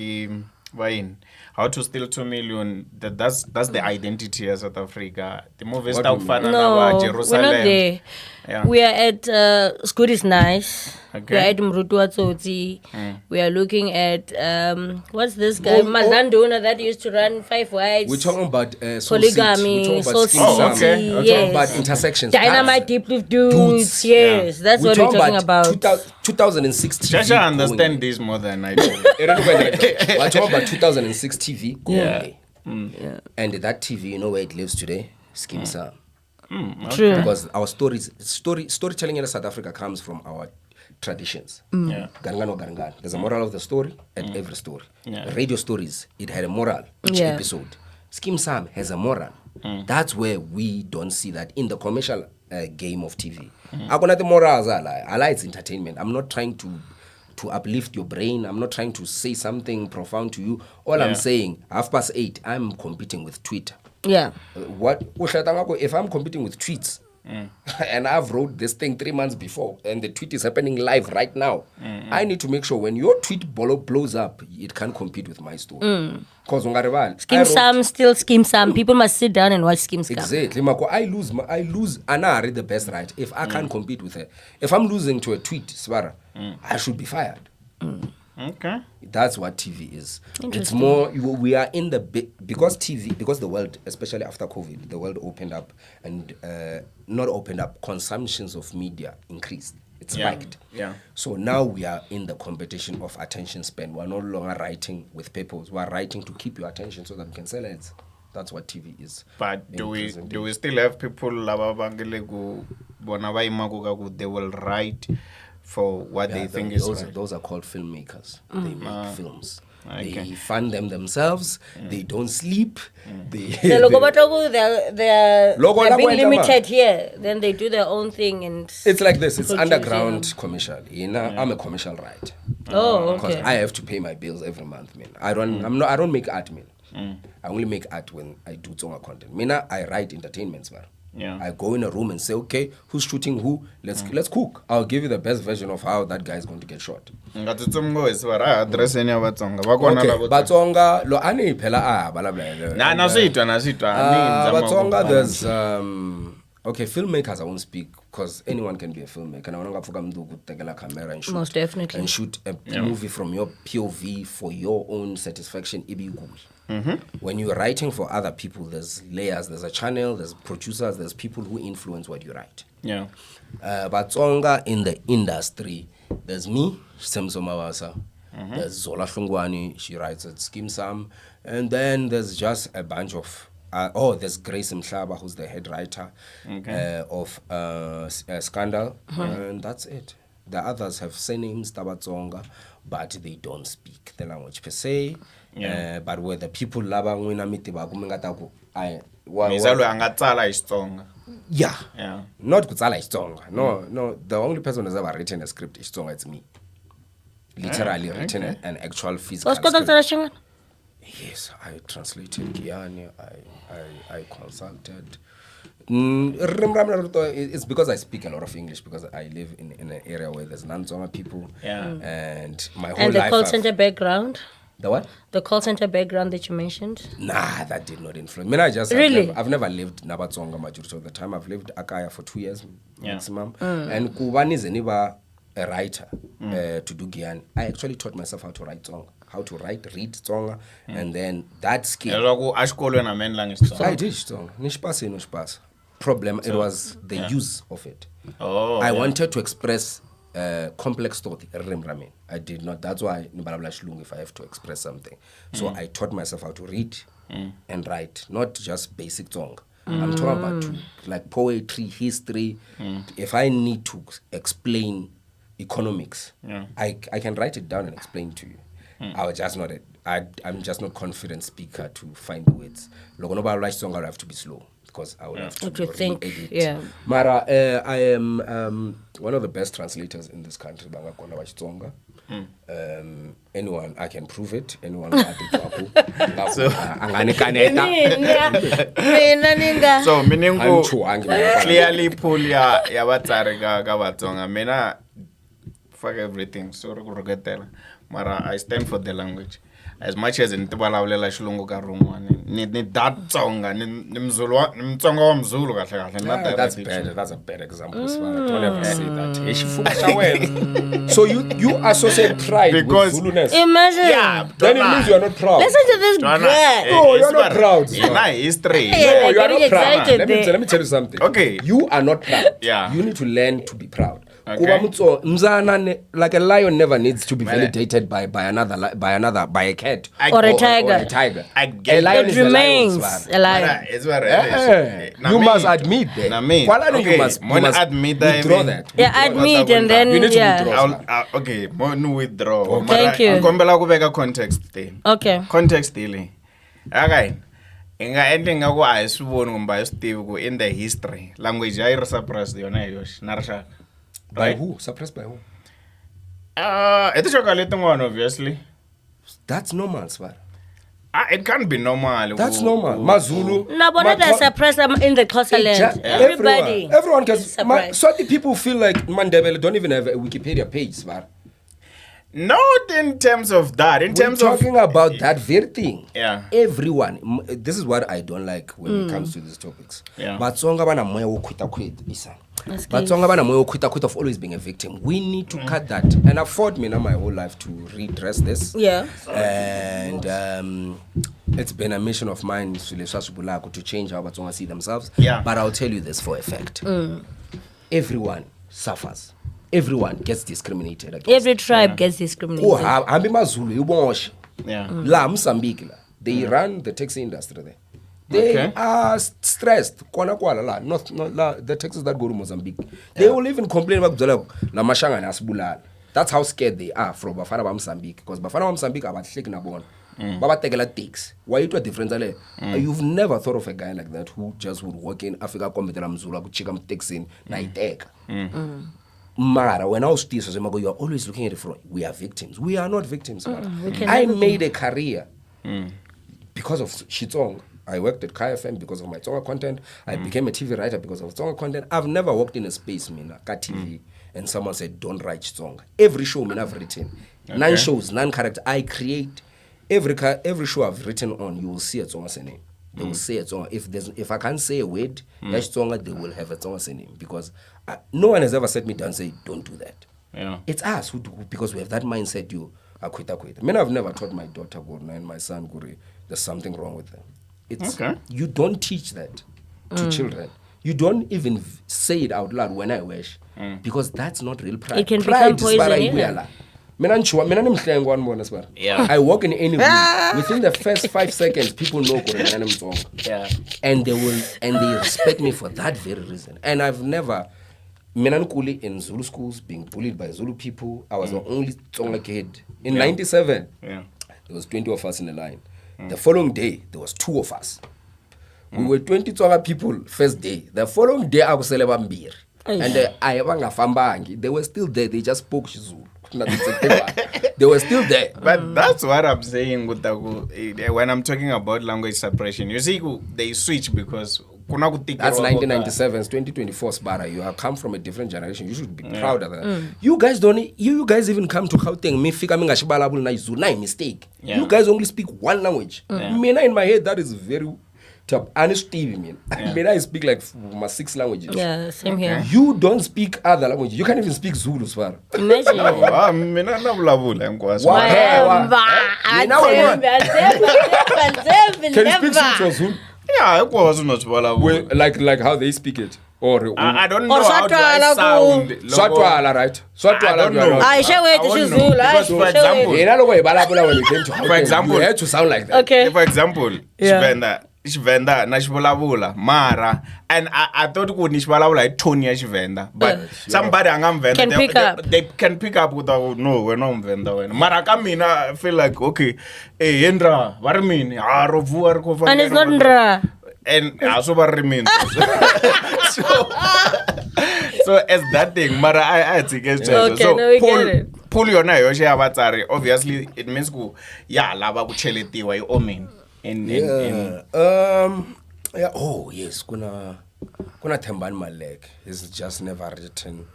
[SPEAKER 1] How to Steal 2 Million. That's the identity of South Africa. The movies
[SPEAKER 2] No,
[SPEAKER 1] Jerusalem.
[SPEAKER 2] we're not there.
[SPEAKER 1] Yeah.
[SPEAKER 2] We are at School is Nice.
[SPEAKER 1] Okay.
[SPEAKER 2] We are at Mrutu Watsotsi. We are looking at what's this guy? Mazandona that used to run 5 Whites.
[SPEAKER 3] We're talking about
[SPEAKER 2] polygamy,
[SPEAKER 3] Soul
[SPEAKER 2] Soul
[SPEAKER 3] City. We're talking about
[SPEAKER 2] City,
[SPEAKER 3] We're talking
[SPEAKER 2] yes.
[SPEAKER 3] about intersections.
[SPEAKER 2] Dynamite Deep with Dudes. Yes, that's what we're talking about.
[SPEAKER 3] 2006 TV.
[SPEAKER 1] Shasha understand this more than I do.
[SPEAKER 3] We're talking about 2006 TV.
[SPEAKER 1] Yeah.
[SPEAKER 3] And that TV, you know where it lives today? Skim Sam.
[SPEAKER 2] True.
[SPEAKER 3] Because our storytelling in South Africa comes from our traditions. Garangano Garangan. There's a moral of the story at every story. Radio stories, it had a moral each episode. Skim Sam has a moral. That's where we don't see that in the commercial game of TV. I got the morals. I like it's entertainment. I'm not trying to uplift your brain. I'm not trying to say something profound to you. All I'm saying, 8:30, I'm competing with Twitter.
[SPEAKER 2] Yeah.
[SPEAKER 3] If I'm competing with tweets, and I've wrote this thing 3 months before, and the tweet is happening live right now, I need to make sure when your tweet blows up, it can't compete with my story. Because
[SPEAKER 2] Skim Sam, still Skim Sam. People must sit down and watch Skim Sam.
[SPEAKER 3] Exactly. I lose. Anna I read the best right. If I can't compete with her, if I'm losing to a tweet, Swara, I should be fired.
[SPEAKER 1] Okay.
[SPEAKER 3] That's what TV is. It's more, we are in the because the world, especially after COVID, the world opened up and not opened up, consumptions of media increased. It spiked.
[SPEAKER 1] Yeah.
[SPEAKER 3] So now we are in the competition of attention span. We're no longer writing with papers. We're writing to keep your attention so that we can sell ads. That's what TV is.
[SPEAKER 1] But do we still have people they will write for what they think is right?
[SPEAKER 3] Those are called filmmakers. They make films.
[SPEAKER 1] Okay.
[SPEAKER 3] They fund them themselves. They don't sleep.
[SPEAKER 2] They're being limited here. Then they do their own thing and.
[SPEAKER 3] It's like this. It's underground commercial. I'm a commercial writer.
[SPEAKER 2] Oh, okay.
[SPEAKER 3] Because I have to pay my bills every month, man. I don't make art, man. I only make art when I do Tsonga content. I write entertainments, man.
[SPEAKER 1] Yeah.
[SPEAKER 3] I go in a room and say, okay, who's shooting who? Let's cook. I'll give you the best version of how that guy is going to get shot. Vatsonga, lo ani phela balabla. Vatsonga, there's okay, filmmakers I won't speak because anyone can be a filmmaker.
[SPEAKER 2] Most definitely.
[SPEAKER 3] And shoot a movie from your POV for your own satisfaction. When you're writing for other people, there's layers, there's a channel, there's producers, there's people who influence what you write.
[SPEAKER 1] Yeah.
[SPEAKER 3] Vatsonga in the industry, there's me, Shitshembiso Mabasa. There's Zola Hlungwani, she writes at Skim Sam. And then there's just a bunch of there's Grace Mhlaba, who's the head writer of Scandal, and that's it. The others have surnames, Vatsonga, but they don't speak the language per se. But where the people laba ngwina mitiba kumengataku not kutsala Xitsonga. No, the only person who's ever written a script Xitsonga, it's me. Literally written an actual physical script. Yes, I translated Giyani, I consulted. It's because I speak a lot of English because I live in an area where there's non-Tsonga people. And my whole life.
[SPEAKER 2] And the call center background?
[SPEAKER 3] The what?
[SPEAKER 2] The call center background that you mentioned?
[SPEAKER 3] Nah, that did not influence me. I've never lived Nabatsonga majority of the time. I've lived Akaya for 2 years maximum. And Kubani is a writer to do Giyani. I actually taught myself how to write Tsonga. How to read Tsonga, and then that skill. I did Tsonga. Nishpase. Problem, it was the use of it. I wanted to express complex thought. I did not. That's why if I have to express something. So I taught myself how to read and write, not just basic Tsonga. I'm talking about like poetry, history. If I need to explain economics, I can write it down and explain to you. I'm just not confident speaker to find the words. I have to be slow because I would have to
[SPEAKER 2] think.
[SPEAKER 3] Edit.
[SPEAKER 2] Yeah.
[SPEAKER 3] Mara, I am one of the best translators in this country. Anyone, I can prove it. Anyone
[SPEAKER 1] so meaning clearly pull ya Vatsari ga Vatsonga. Mena fuck everything. Sorry, Mara, I stand for the language. as much as nitibalavulela xilungu ka rin'wana ni Vatsonga ni Mutsonga wa Mzulu kahle kahle not that
[SPEAKER 3] That's bad. That's a bad example. Don't ever say that. So you associate pride
[SPEAKER 1] Because-
[SPEAKER 3] with Zuluness.
[SPEAKER 2] Imagine.
[SPEAKER 1] yeah
[SPEAKER 3] Then it means you are not proud.
[SPEAKER 2] Listen to this guy.
[SPEAKER 3] No, you're not proud.
[SPEAKER 1] Ina history.
[SPEAKER 2] Yeah.
[SPEAKER 3] No, you are
[SPEAKER 2] getting
[SPEAKER 3] not proud.
[SPEAKER 2] excited
[SPEAKER 3] Let
[SPEAKER 2] there.
[SPEAKER 3] me tell you something.
[SPEAKER 1] Okay.
[SPEAKER 3] You are not proud.
[SPEAKER 1] Yeah.
[SPEAKER 3] You need to learn to be proud.
[SPEAKER 1] Okay.
[SPEAKER 3] Kuba mzana like a lion never needs to be validated by a cat
[SPEAKER 2] Or a
[SPEAKER 3] or
[SPEAKER 2] tiger.
[SPEAKER 3] a tiger.
[SPEAKER 1] I get
[SPEAKER 3] A lion
[SPEAKER 2] It
[SPEAKER 3] is a
[SPEAKER 2] remains
[SPEAKER 3] lion's
[SPEAKER 2] a lion.
[SPEAKER 1] It's what
[SPEAKER 3] You must admit that.
[SPEAKER 1] Okay,
[SPEAKER 3] You must
[SPEAKER 1] admit that.
[SPEAKER 3] withdraw that.
[SPEAKER 2] Yeah, admit and then
[SPEAKER 3] You need to
[SPEAKER 2] yeah.
[SPEAKER 3] withdraw.
[SPEAKER 1] Okay, no withdraw.
[SPEAKER 2] Thank you.
[SPEAKER 1] Kombela kubeka context there.
[SPEAKER 2] Okay.
[SPEAKER 1] Context ile. Okay. Inga ending ngaku ayisiboni kumba ayisitive ku in the history language ayi suppressed yona yosh narishaka.
[SPEAKER 3] By who? Suppressed by who?
[SPEAKER 1] Ito chocolate one obviously.
[SPEAKER 3] That's normal, Swar.
[SPEAKER 1] It can't be normal.
[SPEAKER 3] That's normal. Mazulu.
[SPEAKER 2] No, but not as suppressed in the Xhosa land. Everybody.
[SPEAKER 3] Everyone can.
[SPEAKER 2] Surprised.
[SPEAKER 3] Swati people feel like Mandebele don't even have a Wikipedia page, Swar.
[SPEAKER 1] Not in terms of that. In
[SPEAKER 3] We're
[SPEAKER 1] terms of
[SPEAKER 3] talking about that very thing.
[SPEAKER 1] Yeah.
[SPEAKER 3] Everyone. This is what I don't like when it comes to these topics.
[SPEAKER 1] Yeah.
[SPEAKER 3] Vatsonga bana moya wo quit, Isa.
[SPEAKER 2] That's
[SPEAKER 3] Vatsonga bana moya wo quit of always being a victim. We need to cut that. And I've fought me now my whole life to redress this.
[SPEAKER 2] Yeah.
[SPEAKER 3] And it's been a mission of mine to change how Vatsonga see themselves.
[SPEAKER 1] Yeah.
[SPEAKER 3] But I'll tell you this for a fact. Everyone suffers. Everyone gets discriminated against.
[SPEAKER 2] Every tribe gets discriminated.
[SPEAKER 3] Hambi Mazulu, you wash.
[SPEAKER 1] yeah.
[SPEAKER 3] La Mozambique, they run the taxi industry there. They
[SPEAKER 1] Okay.
[SPEAKER 3] are stressed. Kwana kwala la, not la, the taxis that go to Mozambique. They will even complain about la mashanga na asbulala. That's how scared they are from Bafana ba Mozambique. Because Bafana ba Mozambique are shaking a bone. Baba tegela takes. Why you to a different ale? You've never thought of a guy like that who just would walk in Africa Commitera Mzula, go check him taxi in, na iteka. Mara, when I was this, you are always looking at it from, we are victims. We are not victims. I made a career because of Shitshong. I worked at KFM because of my Tsonga content. I became a TV writer because of Tsonga content. I've never walked in a space, TV, and someone said, don't write Tsonga. Every show, I've written. 9 shows, 9 characters. I create, every show I've written on, you will see a Tsonga name. They will say a Tsonga. If I can't say a word, that's Tsonga, they will have a Tsonga name. Because no one has ever set me down and say, don't do that.
[SPEAKER 1] Yeah.
[SPEAKER 3] It's us who do, because we have that mindset, I quit. I mean, I've never taught my daughter and my son, there's something wrong with them. It's You don't teach that to children. You don't even say it out loud when I wish, because that's not real pride.
[SPEAKER 2] It can
[SPEAKER 3] Pride
[SPEAKER 2] become
[SPEAKER 3] is what I
[SPEAKER 2] poison, yeah.
[SPEAKER 3] wear.
[SPEAKER 1] Yeah.
[SPEAKER 3] I walk in any room. Within the first 5 seconds, people know
[SPEAKER 1] Yeah.
[SPEAKER 3] and they respect me for that very reason. And I've never Menankuli in Zulu schools being bullied by Zulu people. I was the only Tsonga kid. In 97,
[SPEAKER 1] Yeah.
[SPEAKER 3] there was 20 of us in the line. The following day, there was 2 of us. We were 20 Tsonga people first day. The following day, I was Mbir. And they were still there. They just spoke Zulu. They were still there.
[SPEAKER 1] But that's what I'm saying with when I'm talking about language separation. You see, they switch because
[SPEAKER 3] that's 1997, 2024, Sbara. You have come from a different generation. You should be proud of that. You guys don't. You guys even come to Gauteng. Me fika minga shibalabul na Zulu. Mistake.
[SPEAKER 1] Yeah.
[SPEAKER 3] You guys only speak one language. Me in my head, that is very tough. Honest Stevie, man. I speak like my 6 languages.
[SPEAKER 2] Yeah, same here.
[SPEAKER 3] You don't speak other languages. You can't even speak Zulu, Sbara.
[SPEAKER 2] Imagine.
[SPEAKER 3] Can you speak Zulu?
[SPEAKER 1] Yeah, it was not
[SPEAKER 3] Well, like how they speak it. Or
[SPEAKER 1] I don't know
[SPEAKER 2] Or
[SPEAKER 1] how do I
[SPEAKER 2] Satwala
[SPEAKER 1] sound.
[SPEAKER 3] Swatwala, right? Swatwala.
[SPEAKER 1] I don't know.
[SPEAKER 2] I shall wait to
[SPEAKER 1] won't
[SPEAKER 2] Zulu.
[SPEAKER 1] know. Because, for example,
[SPEAKER 3] When you came to
[SPEAKER 1] For example,
[SPEAKER 3] you had to sound like that.
[SPEAKER 2] Okay.
[SPEAKER 1] for example,
[SPEAKER 2] Yeah.
[SPEAKER 1] Shivenda na Shivulavula, Mara, and I thought good Shivulavula tone ya Shivenda, but somebody
[SPEAKER 2] Can pick up.
[SPEAKER 1] They can pick up without no, we're not Venda. Mara Kamina, I feel like okay, hey Indra, what do you mean?
[SPEAKER 2] And it's not Ndra.
[SPEAKER 1] And also what remains. So as that thing, Mara, I think it's
[SPEAKER 2] Okay,
[SPEAKER 1] so
[SPEAKER 2] now we get it.
[SPEAKER 1] pull your na yoshi abatsari. Obviously, it means go yeah lava kucheletiwa you omen.
[SPEAKER 3] Yeah. Oh yes, kuna Thembani Malek. He's just never written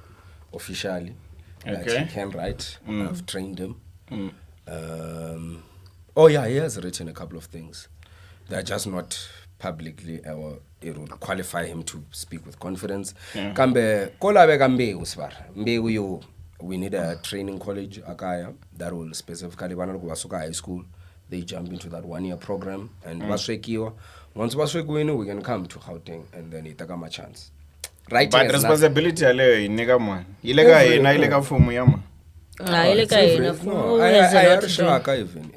[SPEAKER 3] officially.
[SPEAKER 1] Okay.
[SPEAKER 3] Like he can write. I've trained him. Oh yeah, he has written a couple of things. They're just not publicly, or it would qualify him to speak with confidence. Kambe kola be kambe usvar. Mbeu yo, we need a training college akaya that will specifically bana kubasuka high school. They jump into that 1-year program and baswekiwa. Once baswekiwa, we can come to Gauteng and then itakama chance. Right.
[SPEAKER 1] But responsibility aleyo inika man. Ilega yena ilega fumu yama.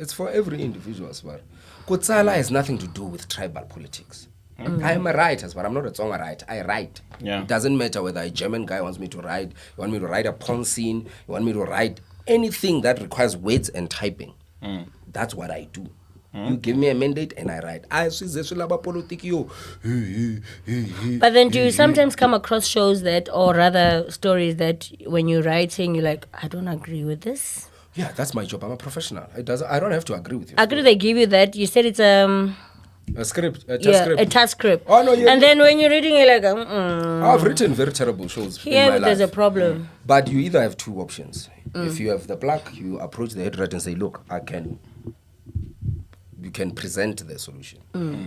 [SPEAKER 3] It's for every individual as well. Kutsala has nothing to do with tribal politics. I am a writer, but I'm not a Tsonga writer. I write.
[SPEAKER 1] Yeah.
[SPEAKER 3] It doesn't matter whether a German guy wants me to write, you want me to write a porn scene, you want me to write anything that requires words and typing. That's what I do. You give me a mandate and I write.
[SPEAKER 2] But then do you sometimes come across shows that, or rather stories that when you're writing, you're like, I don't agree with this?
[SPEAKER 3] Yeah, that's my job. I'm a professional. I don't have to agree with you.
[SPEAKER 2] Agree they give you that. You said it's
[SPEAKER 3] a script, a task script.
[SPEAKER 2] A task script.
[SPEAKER 3] Oh, no, yeah.
[SPEAKER 2] And then when you're reading, you're like,
[SPEAKER 3] I've written very terrible shows.
[SPEAKER 2] Here, there's a problem.
[SPEAKER 3] But you either have two options. If you have the plug, you approach the head writer and say, look, you can present the solution.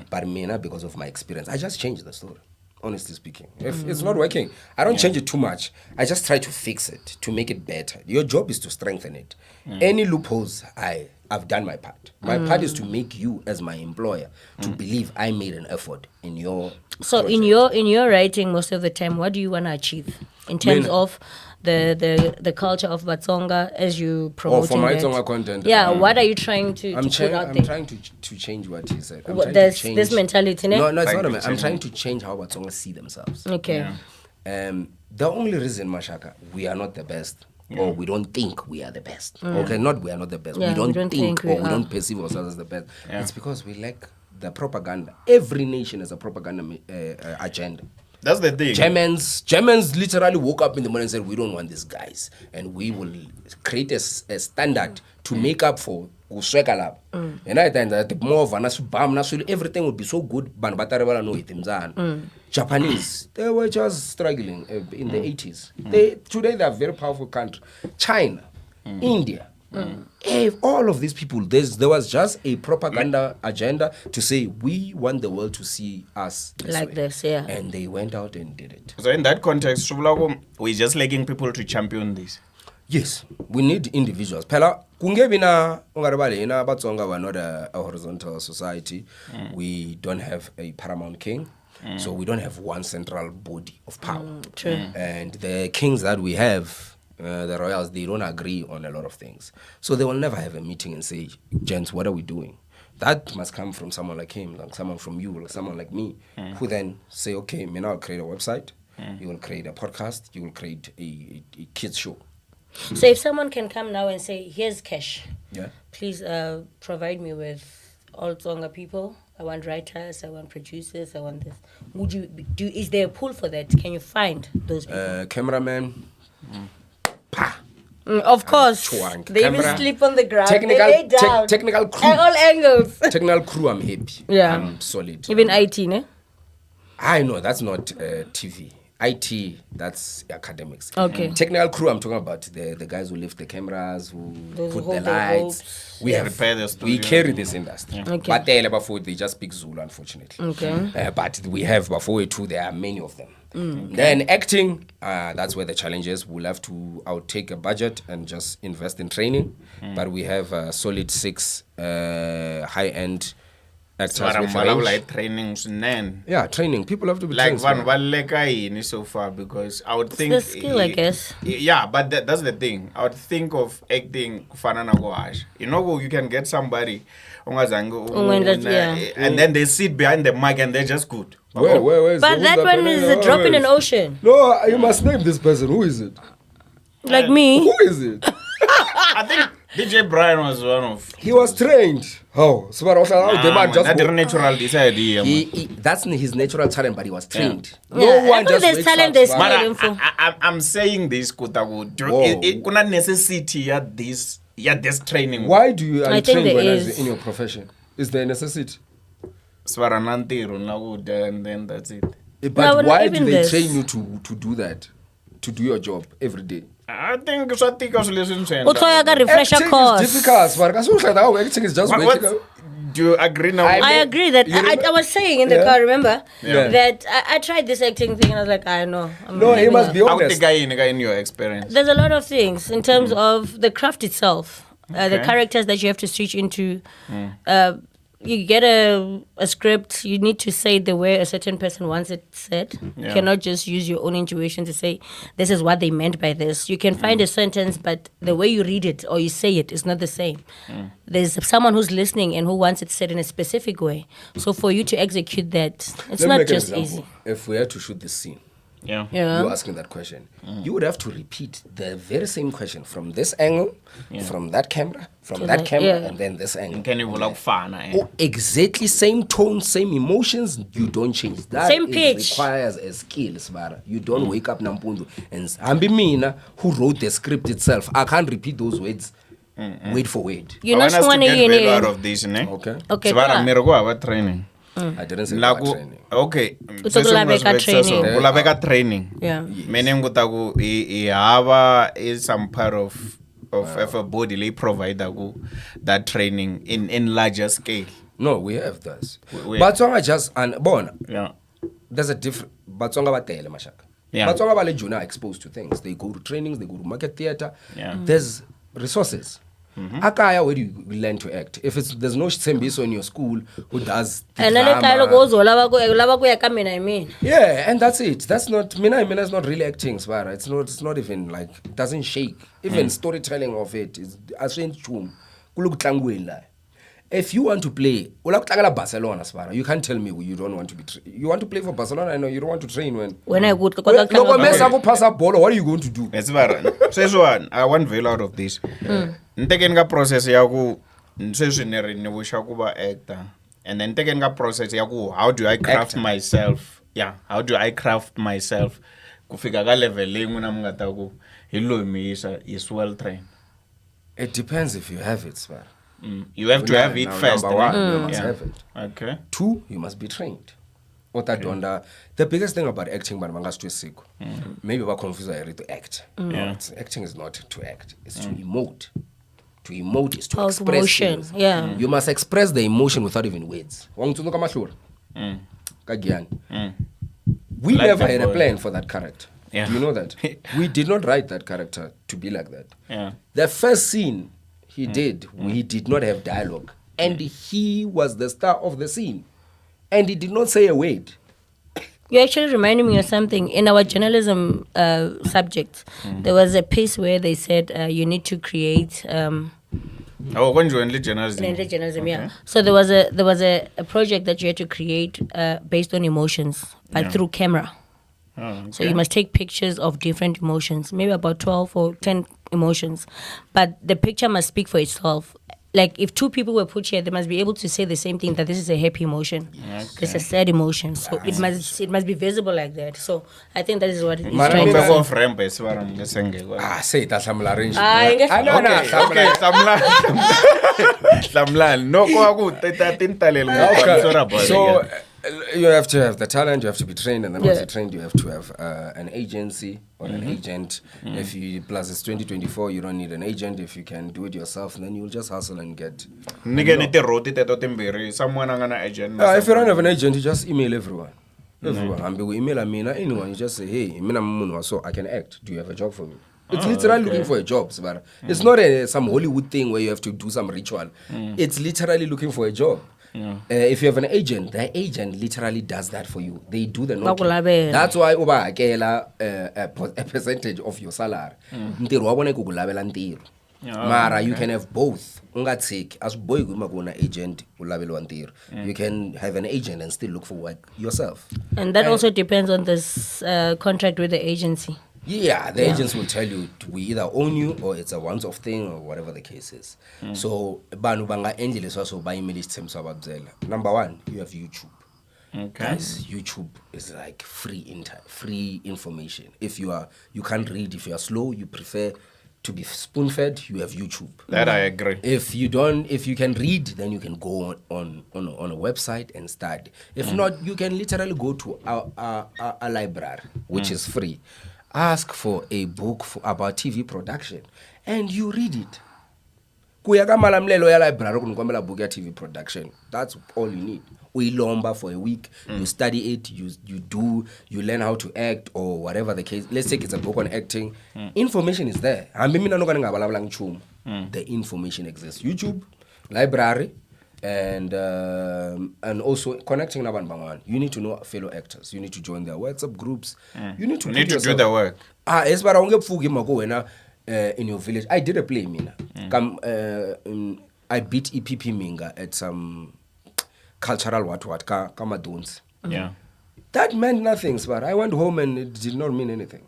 [SPEAKER 3] But me, because of my experience, I just change the story, honestly speaking. If it's not working, I don't change it too much. I just try to fix it, to make it better. Your job is to strengthen it. Any loopholes, I've done my part. My part is to make you, as my employer, to believe I made an effort in your
[SPEAKER 2] So
[SPEAKER 3] project.
[SPEAKER 2] in your writing, most of the time, what do you want to achieve in terms of the culture of Vatsonga as you promoting
[SPEAKER 3] for my
[SPEAKER 2] that?
[SPEAKER 3] Tsonga content.
[SPEAKER 2] Yeah, what are you trying to
[SPEAKER 3] I'm
[SPEAKER 2] put out
[SPEAKER 3] I'm
[SPEAKER 2] there?
[SPEAKER 3] trying to change what he said.
[SPEAKER 2] This mentality, ne?
[SPEAKER 3] No, it's
[SPEAKER 1] Trying
[SPEAKER 3] not.
[SPEAKER 1] to
[SPEAKER 3] I'm
[SPEAKER 1] change.
[SPEAKER 3] trying to change how Vatsonga see themselves.
[SPEAKER 2] Okay.
[SPEAKER 3] The only reason, Mashaka, we are not the best, or we don't think we are the best. Okay, not we are not the best.
[SPEAKER 2] Yeah,
[SPEAKER 3] we don't think or we don't perceive ourselves as the best. It's because we lack the propaganda. Every nation has a propaganda agenda.
[SPEAKER 1] That's the thing.
[SPEAKER 3] Germans literally woke up in the morning and said, we don't want these guys. And we will create a standard to make up for Uswekalab. And I think that the more of everything would be so good. Japanese, they were just struggling in the 80s. Today they are a very powerful country. China, India. All of these people, there was just a propaganda agenda to say we want the world to see us
[SPEAKER 2] Like
[SPEAKER 3] way.
[SPEAKER 2] this, yeah.
[SPEAKER 3] And they went out and did it.
[SPEAKER 1] So in that context, we're just lacking people to champion this.
[SPEAKER 3] Yes, we need individuals. Pela kungebina ungaribale ina Vatsonga we're not a horizontal society. We don't have a paramount king. So we don't have one central body of power.
[SPEAKER 2] True.
[SPEAKER 3] And the kings that we have, the royals, they don't agree on a lot of things. So they will never have a meeting and say, gents, what are we doing? That must come from someone like him, like someone from you, like someone like me, who then say, okay, I'll create a website, you will create a podcast, you will create a kids show.
[SPEAKER 2] So if someone can come now and say, here's cash,
[SPEAKER 3] Yeah.
[SPEAKER 2] please provide me with all Tsonga people. I want writers, I want producers, I want this. Would you do? Is there a pool for that? Can you find those people?
[SPEAKER 3] Cameraman.
[SPEAKER 2] Of course.
[SPEAKER 3] Chwank.
[SPEAKER 2] They even
[SPEAKER 3] Camera.
[SPEAKER 2] sleep on the ground.
[SPEAKER 3] Technical-
[SPEAKER 2] they lay down.
[SPEAKER 3] technical crew.
[SPEAKER 2] At all angles.
[SPEAKER 3] Technical crew, I'm happy.
[SPEAKER 2] Yeah.
[SPEAKER 3] I'm solid.
[SPEAKER 2] Even IT, ne?
[SPEAKER 3] I know, that's not TV. IT, that's academics.
[SPEAKER 2] Okay.
[SPEAKER 3] Technical crew, I'm talking about the guys who lift the cameras, who
[SPEAKER 2] Those who
[SPEAKER 3] put the
[SPEAKER 2] hold the
[SPEAKER 3] lights.
[SPEAKER 2] ropes.
[SPEAKER 3] We have
[SPEAKER 1] Prepare the
[SPEAKER 3] we
[SPEAKER 1] studio.
[SPEAKER 3] carry this industry.
[SPEAKER 2] Okay.
[SPEAKER 3] But they just speak Zulu, unfortunately.
[SPEAKER 2] Okay.
[SPEAKER 3] But we have before too. There are many of them. Then acting, that's where the challenge is. We'll have to outtake a budget and just invest in training. But we have a solid 6 high-end actors with range.
[SPEAKER 1] Like trainings, nan.
[SPEAKER 3] Yeah, training. People have to be
[SPEAKER 1] Like
[SPEAKER 3] trained.
[SPEAKER 1] one so far, because I would think
[SPEAKER 2] the skill, I guess.
[SPEAKER 1] Yeah, but that's the thing. I would think of acting fanana goash. You know, you can get somebody and then they sit behind the mic and they're just good.
[SPEAKER 3] Where is
[SPEAKER 2] But
[SPEAKER 3] who's
[SPEAKER 2] that one is a drop in an ocean.
[SPEAKER 3] No, you must name this person. Who is it?
[SPEAKER 2] Like me.
[SPEAKER 3] Who is it?
[SPEAKER 1] I think DJ Brian was one of.
[SPEAKER 3] He was trained. How? So the man just
[SPEAKER 1] That's natural idea.
[SPEAKER 3] that's his natural talent, but he was trained.
[SPEAKER 2] Yeah,
[SPEAKER 3] No one
[SPEAKER 2] I
[SPEAKER 3] just
[SPEAKER 2] there's
[SPEAKER 3] wakes
[SPEAKER 2] talent,
[SPEAKER 3] up,
[SPEAKER 2] there's
[SPEAKER 3] smart.
[SPEAKER 2] skill. info.
[SPEAKER 1] I'm saying this, Kutago.
[SPEAKER 3] Whoa.
[SPEAKER 1] Kuna necessity at this training.
[SPEAKER 3] Why do you
[SPEAKER 2] I think
[SPEAKER 3] untrained
[SPEAKER 2] there
[SPEAKER 3] when
[SPEAKER 2] is.
[SPEAKER 3] in your profession? Is there a necessity?
[SPEAKER 1] And then that's it.
[SPEAKER 3] But
[SPEAKER 2] No,
[SPEAKER 3] why
[SPEAKER 2] even
[SPEAKER 3] do they
[SPEAKER 2] this.
[SPEAKER 3] train you to do that? To do your job every day?
[SPEAKER 1] I think swa tika swilo leswi ni swi
[SPEAKER 2] u tloya ka refresher
[SPEAKER 3] Acting
[SPEAKER 2] course.
[SPEAKER 3] is difficult, but acting is just waiting.
[SPEAKER 1] Do you agree now?
[SPEAKER 2] I agree that I was saying in the car, remember,
[SPEAKER 3] Yeah.
[SPEAKER 2] that I tried this acting thing and I was like, I know.
[SPEAKER 3] No, he must be
[SPEAKER 1] How
[SPEAKER 3] honest.
[SPEAKER 1] in your experience?
[SPEAKER 2] There's a lot of things in terms of the craft itself, the
[SPEAKER 1] Okay.
[SPEAKER 2] characters that you have to switch into. You get a script, you need to say it the way a certain person wants it said. You
[SPEAKER 1] Yeah.
[SPEAKER 2] cannot just use your own intuition to say, this is what they meant by this. You can find a sentence, but the way you read it or you say it is not the same. There's someone who's listening and who wants it said in a specific way. So for you to execute that, it's
[SPEAKER 3] Let me
[SPEAKER 2] not
[SPEAKER 3] make an
[SPEAKER 2] just
[SPEAKER 3] example.
[SPEAKER 2] easy.
[SPEAKER 3] If we had to shoot this scene,
[SPEAKER 1] Yeah.
[SPEAKER 2] Yeah.
[SPEAKER 3] you're asking that question, you would have to repeat the very same question from this angle, from that camera, from
[SPEAKER 2] To
[SPEAKER 3] that
[SPEAKER 2] that-
[SPEAKER 3] camera,
[SPEAKER 2] yeah.
[SPEAKER 3] and then this angle.
[SPEAKER 1] Can you like fun?
[SPEAKER 3] Oh, exactly same tone, same emotions, you don't change. That
[SPEAKER 2] Same
[SPEAKER 3] is-
[SPEAKER 2] pitch.
[SPEAKER 3] requires a skill, Svara. You don't wake up Nampundu and Ambi Mina, who wrote the script itself, I can't repeat those words word for word.
[SPEAKER 2] You're
[SPEAKER 1] I
[SPEAKER 2] not
[SPEAKER 1] want us to
[SPEAKER 2] someone
[SPEAKER 1] get
[SPEAKER 2] in
[SPEAKER 1] value out
[SPEAKER 2] it.
[SPEAKER 1] of this, ne?
[SPEAKER 3] Okay.
[SPEAKER 2] Okay,
[SPEAKER 1] Sabara
[SPEAKER 2] go on.
[SPEAKER 1] miri ku hava training.
[SPEAKER 3] I didn't say
[SPEAKER 1] Laku
[SPEAKER 3] about training.
[SPEAKER 1] okay.
[SPEAKER 2] Uto kulaveka training.
[SPEAKER 1] Kulaveka training.
[SPEAKER 2] Yeah.
[SPEAKER 1] Meaning kutaku I hava is some part of a body lay provide that training in larger scale.
[SPEAKER 3] No, we have this.
[SPEAKER 1] We-
[SPEAKER 3] Vatsonga just, and born,
[SPEAKER 1] Yeah.
[SPEAKER 3] there's a different, Vatsonga batele mashaka.
[SPEAKER 1] Yeah.
[SPEAKER 3] Vatsonga bale juna are exposed to things. They go to trainings, they go to market theater.
[SPEAKER 1] Yeah.
[SPEAKER 3] There's resources. Akaya, where do you learn to act? If there's no Shitshembiso in your school who does the
[SPEAKER 2] And then the
[SPEAKER 3] drama.
[SPEAKER 2] kalo goes lava kuya kamina I mean.
[SPEAKER 3] Yeah, and that's it. That's not Mina is not really acting, Svara. It's not even like it doesn't shake. Even storytelling of it is if you want to play Barcelona, Svara, you can't tell me you don't want to be you want to play for Barcelona. I know you don't want to train when
[SPEAKER 2] I good
[SPEAKER 3] Loko Mesa go pass a ball, what are you going to do?
[SPEAKER 1] It's bara. So this one, I want value out of this. Ntekeni ka process ya ku sweswi ni ri ni wisha ku va actor. And then tekeni ka process ya ku how do I craft
[SPEAKER 3] Actor.
[SPEAKER 1] myself? Yeah, how do I craft myself? Kufika ka level leyi n'wina mi nga ta ku hi loyi mi yisa is well trained.
[SPEAKER 3] It depends if you have it, Svara.
[SPEAKER 1] You have to have it first.
[SPEAKER 3] Number one,
[SPEAKER 1] ne?
[SPEAKER 3] you must
[SPEAKER 1] Yeah.
[SPEAKER 3] have it.
[SPEAKER 1] Okay.
[SPEAKER 3] 2, you must be trained. The biggest thing about acting, but maybe we confuse to act. No,
[SPEAKER 1] Yeah.
[SPEAKER 3] acting is not to act; it's to emote. To emote is to
[SPEAKER 2] Power of
[SPEAKER 3] express
[SPEAKER 2] emotion,
[SPEAKER 3] things.
[SPEAKER 2] yeah.
[SPEAKER 3] You must express the emotion without even words. Kagiani. We
[SPEAKER 1] Like
[SPEAKER 3] never
[SPEAKER 1] the
[SPEAKER 3] had a
[SPEAKER 1] boy.
[SPEAKER 3] plan for that character.
[SPEAKER 1] Yeah.
[SPEAKER 3] Do you know that? We did not write that character to be like that.
[SPEAKER 1] Yeah.
[SPEAKER 3] The first scene he did, we did not have dialogue. And he was the star of the scene. And he did not say a word.
[SPEAKER 2] You actually reminded me of something. In our journalism subject, there was a piece where they said you need to create
[SPEAKER 1] Oh, when you only journalism.
[SPEAKER 2] journalism, yeah. So there was a project that you had to create based on emotions, but through camera.
[SPEAKER 1] Oh,
[SPEAKER 2] So you must take pictures of different emotions, maybe about 12 or 10 emotions. But the picture must speak for itself. Like if 2 people were put here, they must be able to say the same thing, that this is a happy emotion. This is a sad emotion. So it must be visible like that. So I think that is what it's
[SPEAKER 3] Mara,
[SPEAKER 2] trying to
[SPEAKER 3] mina-
[SPEAKER 2] say.
[SPEAKER 1] Of ramp is what I'm guessing.
[SPEAKER 3] Say that I'm arranged.
[SPEAKER 2] I guess-
[SPEAKER 1] Okay, Samlan. No, go
[SPEAKER 3] Okay. So you have to have the talent, you have to be trained, and then once
[SPEAKER 2] Yeah.
[SPEAKER 3] you're trained, you have to have an agency or an agent. If you plus it's 2024, you don't need an agent. If you can do it yourself, then you'll just hustle and get.
[SPEAKER 1] Someone I'm gonna agent.
[SPEAKER 3] If you don't have an agent, you just email everyone. Everyone. And we email Amina, anyone. You just say, hey, Amina Mumuno, so I can act. Do you have a job for me? It's literally looking for a job, Sabara. It's not some Hollywood thing where you have to do some ritual. It's literally looking for a job. If you have an agent, the agent literally does that for you. They do the knocking.
[SPEAKER 2] Bakulabela.
[SPEAKER 3] That's why uba akela a percentage of your salary. Ntiro wa bona kukulabela ntiro. Mara you can have both. Ungatsik as boy kumagona agent ulabelwa ntiro. You can have an agent and still look for work yourself.
[SPEAKER 2] And that also depends on this contract with the agency.
[SPEAKER 3] Yeah, the agents will tell you we either own you or it's a once-off thing or whatever the case is. So, banu banga angels also buy me this Number 1, you have YouTube.
[SPEAKER 1] Okay.
[SPEAKER 3] Guys, YouTube is like free information. If you can't read, if you are slow, you prefer to be spoon-fed, you have YouTube.
[SPEAKER 1] That I agree.
[SPEAKER 3] If you can read, then you can go on a website and study. If not, you can literally go to a library, which is free. ask for a book about TV production and you read it. Kuya ka malamlelo ya library kunikwamela book ya TV production. That's all you need. Uyilomba for a week, you study it, you learn how to act or whatever the case. Let's take it's a book on acting. Information is there. The information exists. YouTube, library, and also connecting nabantu bangani. You need to know fellow actors. You need to join their WhatsApp groups. You need to
[SPEAKER 1] do the work.
[SPEAKER 3] Esbara ungefuki mako wena in your village. I did a play mina. I beat EPP Minga at some cultural what kamadons.
[SPEAKER 1] Yeah.
[SPEAKER 3] That meant nothing, but I went home and it did not mean anything.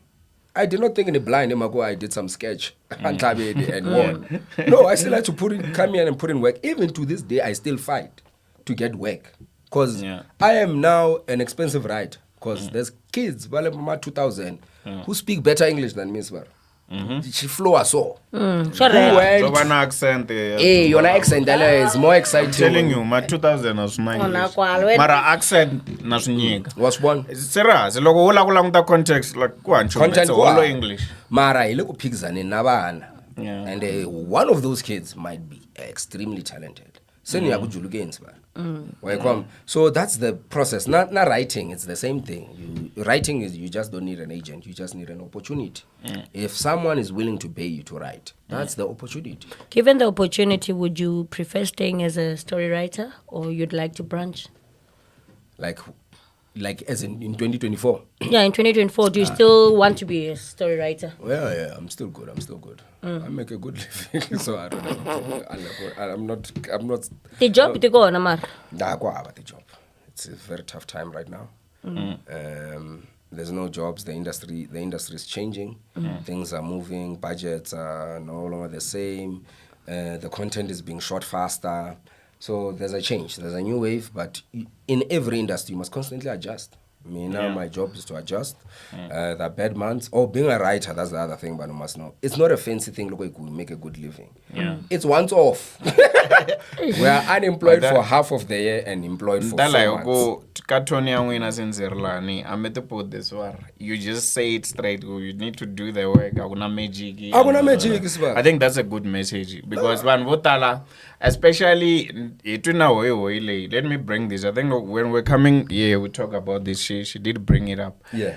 [SPEAKER 3] I did not think in the blind I did some sketch and won. No, I still had to come in and put in work. Even to this day, I still fight to get work. Because I am now an expensive writer. Because there's kids, 2000, who speak better English than me, sir. She flow us all.
[SPEAKER 1] Your accent.
[SPEAKER 3] Your accent is more exciting.
[SPEAKER 1] I'm telling you, my 2000 was my English. Mara accent nasunyika.
[SPEAKER 3] Was one.
[SPEAKER 1] Serious. Loko ula kula context like content all English.
[SPEAKER 3] Mara iloko pigzani nabana. And one of those kids might be extremely talented. So that's the process. Not writing, it's the same thing. Writing is you just don't need an agent, you just need an opportunity. If someone is willing to pay you to write, that's the opportunity.
[SPEAKER 2] Given the opportunity, would you prefer staying as a story writer or you'd like to branch?
[SPEAKER 3] Like as in 2024?
[SPEAKER 2] Yeah, in 2024, do you still want to be a story writer?
[SPEAKER 3] Well, yeah, I'm still good. I make a good living, so I don't know. I'm not.
[SPEAKER 2] The job, the go on, Amar.
[SPEAKER 3] The job. It's a very tough time right now. There's no jobs. The industry is changing. Things are moving. Budgets are no longer the same. The content is being shot faster. So there's a change. There's a new wave. But in every industry, you must constantly adjust. My job is to adjust. The bad months, or being a writer, that's the other thing, but you must know. It's not a fancy thing, look, you could make a good living. It's once off. We are unemployed for half of the year and employed for 4 months.
[SPEAKER 1] I'm at the put this one. You just say it straight. You need to do the work. I think that's a good message. Because when votala, especially, let me bring this. I think when we're coming here, we talk about this. She did bring it up.
[SPEAKER 3] Yeah.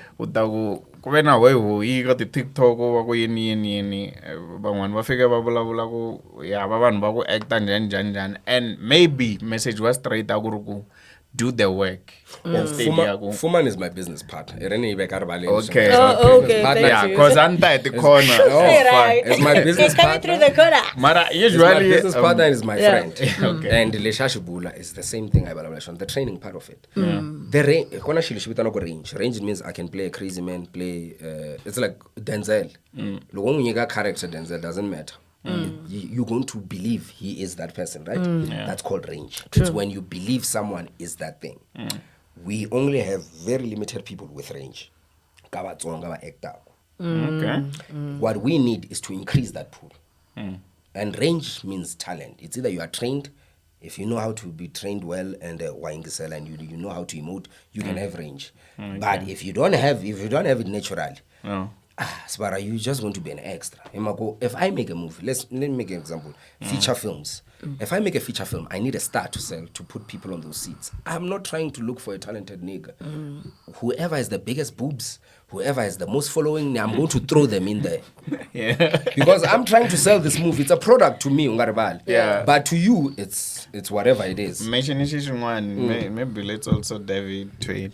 [SPEAKER 1] Kwena wewe you got the TikTok wako yeni bangwan bafika babula ko ya babantu bako act njani and maybe message was straight akuruku do the work.
[SPEAKER 3] Fuman is my business partner.
[SPEAKER 1] Okay.
[SPEAKER 2] Okay.
[SPEAKER 1] Yeah, because I'm at the corner.
[SPEAKER 2] Right.
[SPEAKER 3] It's my business
[SPEAKER 2] coming
[SPEAKER 3] partner.
[SPEAKER 2] through the corner.
[SPEAKER 1] Mara, usually
[SPEAKER 3] My business partner is my friend.
[SPEAKER 1] Okay.
[SPEAKER 3] And Leshashibula is the same thing. The training part of it. The range means I can play a crazy man, it's like Denzel. The character Denzel doesn't matter. You're going to believe he is that person, right? That's called range. It's when you believe someone is that thing. We only have very limited people with range. Vatsonga actor.
[SPEAKER 1] Okay.
[SPEAKER 3] What we need is to increase that pool. And range means talent. It's either you are trained, if you know how to be trained well and and you know how to emote, you can have range. But if you don't have it naturally, Sbara, you just want to be an extra. If I make a movie, let me make an example. Feature films. If I make a feature film, I need a star to sell, to put people on those seats. I'm not trying to look for a talented nigga. Whoever has the biggest boobs, whoever has the most following, I'm going to throw them in there. Because I'm trying to sell this movie. It's a product to me, but to you, it's whatever it is.
[SPEAKER 1] Maybe let's also dive into it.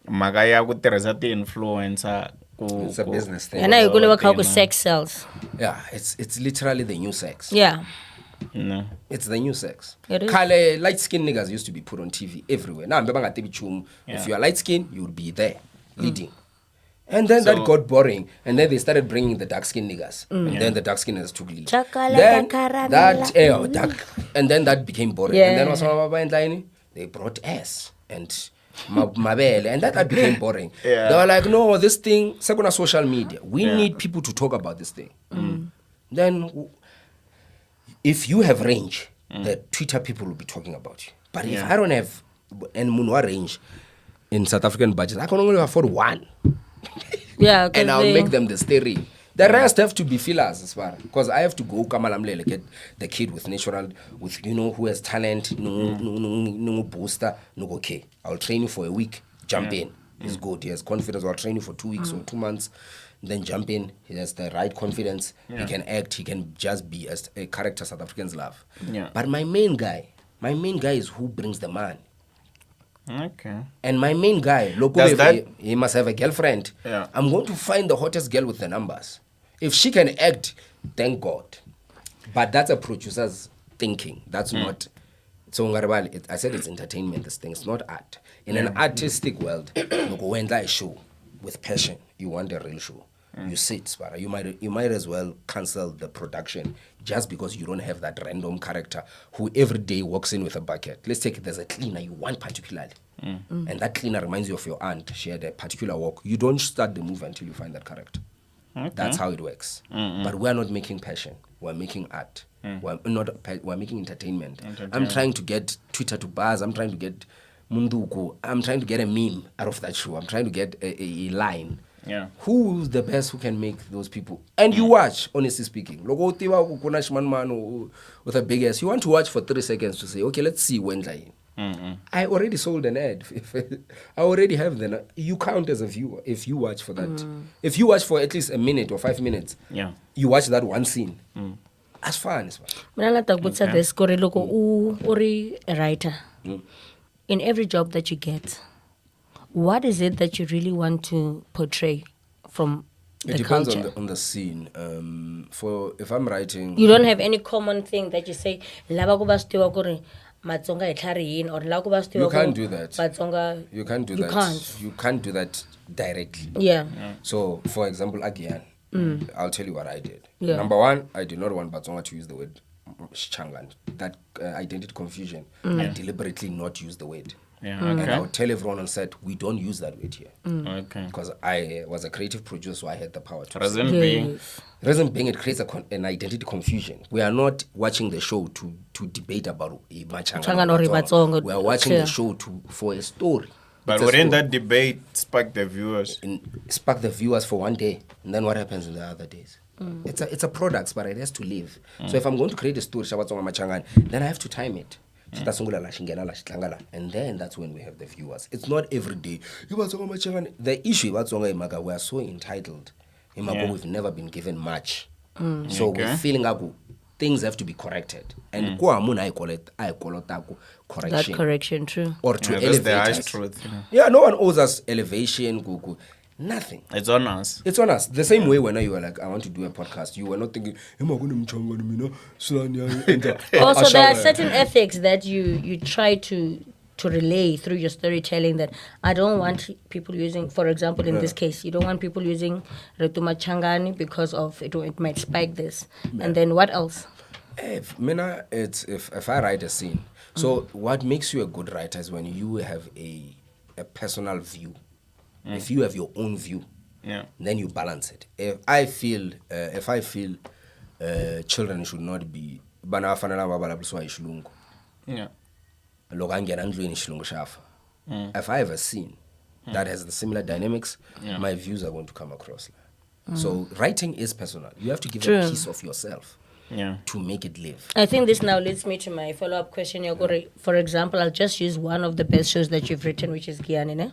[SPEAKER 1] Magaya ku tirhisa ti-influencer.
[SPEAKER 3] It's a business thing.
[SPEAKER 2] And I go look how sex sells.
[SPEAKER 3] Yeah, it's literally the new sex.
[SPEAKER 2] Yeah.
[SPEAKER 1] No.
[SPEAKER 3] It's the new sex.
[SPEAKER 2] It is.
[SPEAKER 3] Kale, light-skinned niggas used to be put on TV everywhere. Now, if you are light-skinned, you would be there, leading. And then that got boring. And then they started bringing the dark-skinned niggas. And then the dark-skinners took lead. And then that became boring. And then they brought ass and mabele, and that became boring. They were like, no, this thing, second social media, we need people to talk about this thing. Then if you have range, the Twitter people will be talking about you. But if I don't have and munwa range in South African budget, I can only afford one.
[SPEAKER 2] Yeah, 'cause
[SPEAKER 3] and I'll
[SPEAKER 2] they-
[SPEAKER 3] make them the story. The rest have to be fillers as far, because I have to go kamalamlele, get the kid with natural, with who has talent, no booster, no okay. I'll train you for a week, jump in. He's good. He has confidence. I'll train you for 2 weeks or 2 months, then jump in. He has the right confidence. He can act. He can just be as a character South Africans love.
[SPEAKER 1] Yeah.
[SPEAKER 3] But my main guy is who brings the man.
[SPEAKER 1] Okay.
[SPEAKER 3] And my main guy,
[SPEAKER 1] Does that-
[SPEAKER 3] he must have a girlfriend.
[SPEAKER 1] Yeah.
[SPEAKER 3] I'm going to find the hottest girl with the numbers. If she can act, thank God. But that's a producer's thinking. That's not. So I said it's entertainment. This thing, it's not art. In an artistic world, you go and a show with passion. You want a real show. You sit, but you might as well cancel the production just because you don't have that random character who every day walks in with a bucket. Let's take it, there's a cleaner you want particularly, and that cleaner reminds you of your aunt. She had a particular walk. You don't start the movie until you find that character.
[SPEAKER 1] Okay.
[SPEAKER 3] That's how it works. But we're not making passion. We're making art. We're making entertainment. I'm trying to get Twitter to buzz. I'm trying to get Munduku. I'm trying to get a meme out of that show. I'm trying to get a line.
[SPEAKER 1] Yeah.
[SPEAKER 3] Who's the best who can make those people? And you watch, honestly speaking. Logo tiwa kuna man with a big ass. You want to watch for 3 seconds to say, okay, let's see when line. I already sold an ad. I already have the. You count as a viewer if you watch for that. If you watch for at least a minute or 5 minutes, you watch that one scene. That's fun.
[SPEAKER 2] Mina lata kubutsa this kore loko uri a writer. In every job that you get, what is it that you really want to portray from the
[SPEAKER 3] It depends
[SPEAKER 2] culture?
[SPEAKER 3] on the scene. If I'm writing,
[SPEAKER 2] You don't have any common thing that you say, laba kuba stiwa kore Vatsonga etlhari yin, or laba kuba stiwa
[SPEAKER 3] you can't
[SPEAKER 2] kore
[SPEAKER 3] do that.
[SPEAKER 2] Vatsonga.
[SPEAKER 3] You can't do
[SPEAKER 2] You
[SPEAKER 3] that.
[SPEAKER 2] can't.
[SPEAKER 3] You can't do that directly.
[SPEAKER 2] Yeah.
[SPEAKER 3] So, for example, again, I'll tell you what I did.
[SPEAKER 2] Yeah.
[SPEAKER 3] Number one, I did not want Vatsonga to use the word Shichangan. That identity confusion. I deliberately not use the word.
[SPEAKER 1] Yeah.
[SPEAKER 3] And I
[SPEAKER 1] Okay.
[SPEAKER 3] would tell everyone on set, we don't use that word here.
[SPEAKER 1] Okay.
[SPEAKER 3] Because I was a creative producer, so I had the power to.
[SPEAKER 1] Reason being,
[SPEAKER 2] Yes.
[SPEAKER 3] Reason being, it creates an identity confusion. We are not watching the show to debate about
[SPEAKER 2] Machangana or Vatsonga.
[SPEAKER 3] We are watching
[SPEAKER 2] Clear.
[SPEAKER 3] the show for a story.
[SPEAKER 1] but
[SPEAKER 3] It's a
[SPEAKER 1] wouldn't
[SPEAKER 3] story.
[SPEAKER 1] that debate spark the viewers?
[SPEAKER 3] Spark the viewers for one day, and then what happens in the other days? It's a product, but it has to live. So if I'm going to create a story, Shabatsonga Machangana, then I have to time it. And then that's when we have the viewers. It's not every day. The issue Vatsonga we are so entitled. We've never been given much. So
[SPEAKER 1] Okay.
[SPEAKER 3] we're feeling like things have to be corrected. And I call it correction.
[SPEAKER 2] That correction, true.
[SPEAKER 3] Or to
[SPEAKER 1] Yeah, that's the
[SPEAKER 3] elevate
[SPEAKER 1] harsh
[SPEAKER 3] us.
[SPEAKER 1] truth.
[SPEAKER 3] Yeah, no one owes us elevation, nothing.
[SPEAKER 1] It's on us.
[SPEAKER 3] It's on us. The same way when you were like, I want to do a podcast, you were not thinking, am I going to mchanga na mina?
[SPEAKER 2] Also, there are certain ethics that you try to relay through your storytelling that I don't want people using, for example, in this case, you don't want people using Retuma Changani because of it might spike this. And then what else?
[SPEAKER 3] If I write a scene, so what makes you a good writer is when you have a personal view. If you have your own view, then you balance it. If I feel children should not be
[SPEAKER 1] Yeah.
[SPEAKER 3] if I have a scene that has the similar dynamics, my views are going to come across. So writing is personal. You have to give
[SPEAKER 2] True.
[SPEAKER 3] a piece of yourself
[SPEAKER 1] Yeah.
[SPEAKER 3] to make it live.
[SPEAKER 2] I think this now leads me to my follow-up question. Yagore. For example, I'll just use one of the best shows that you've written, which is Gianine.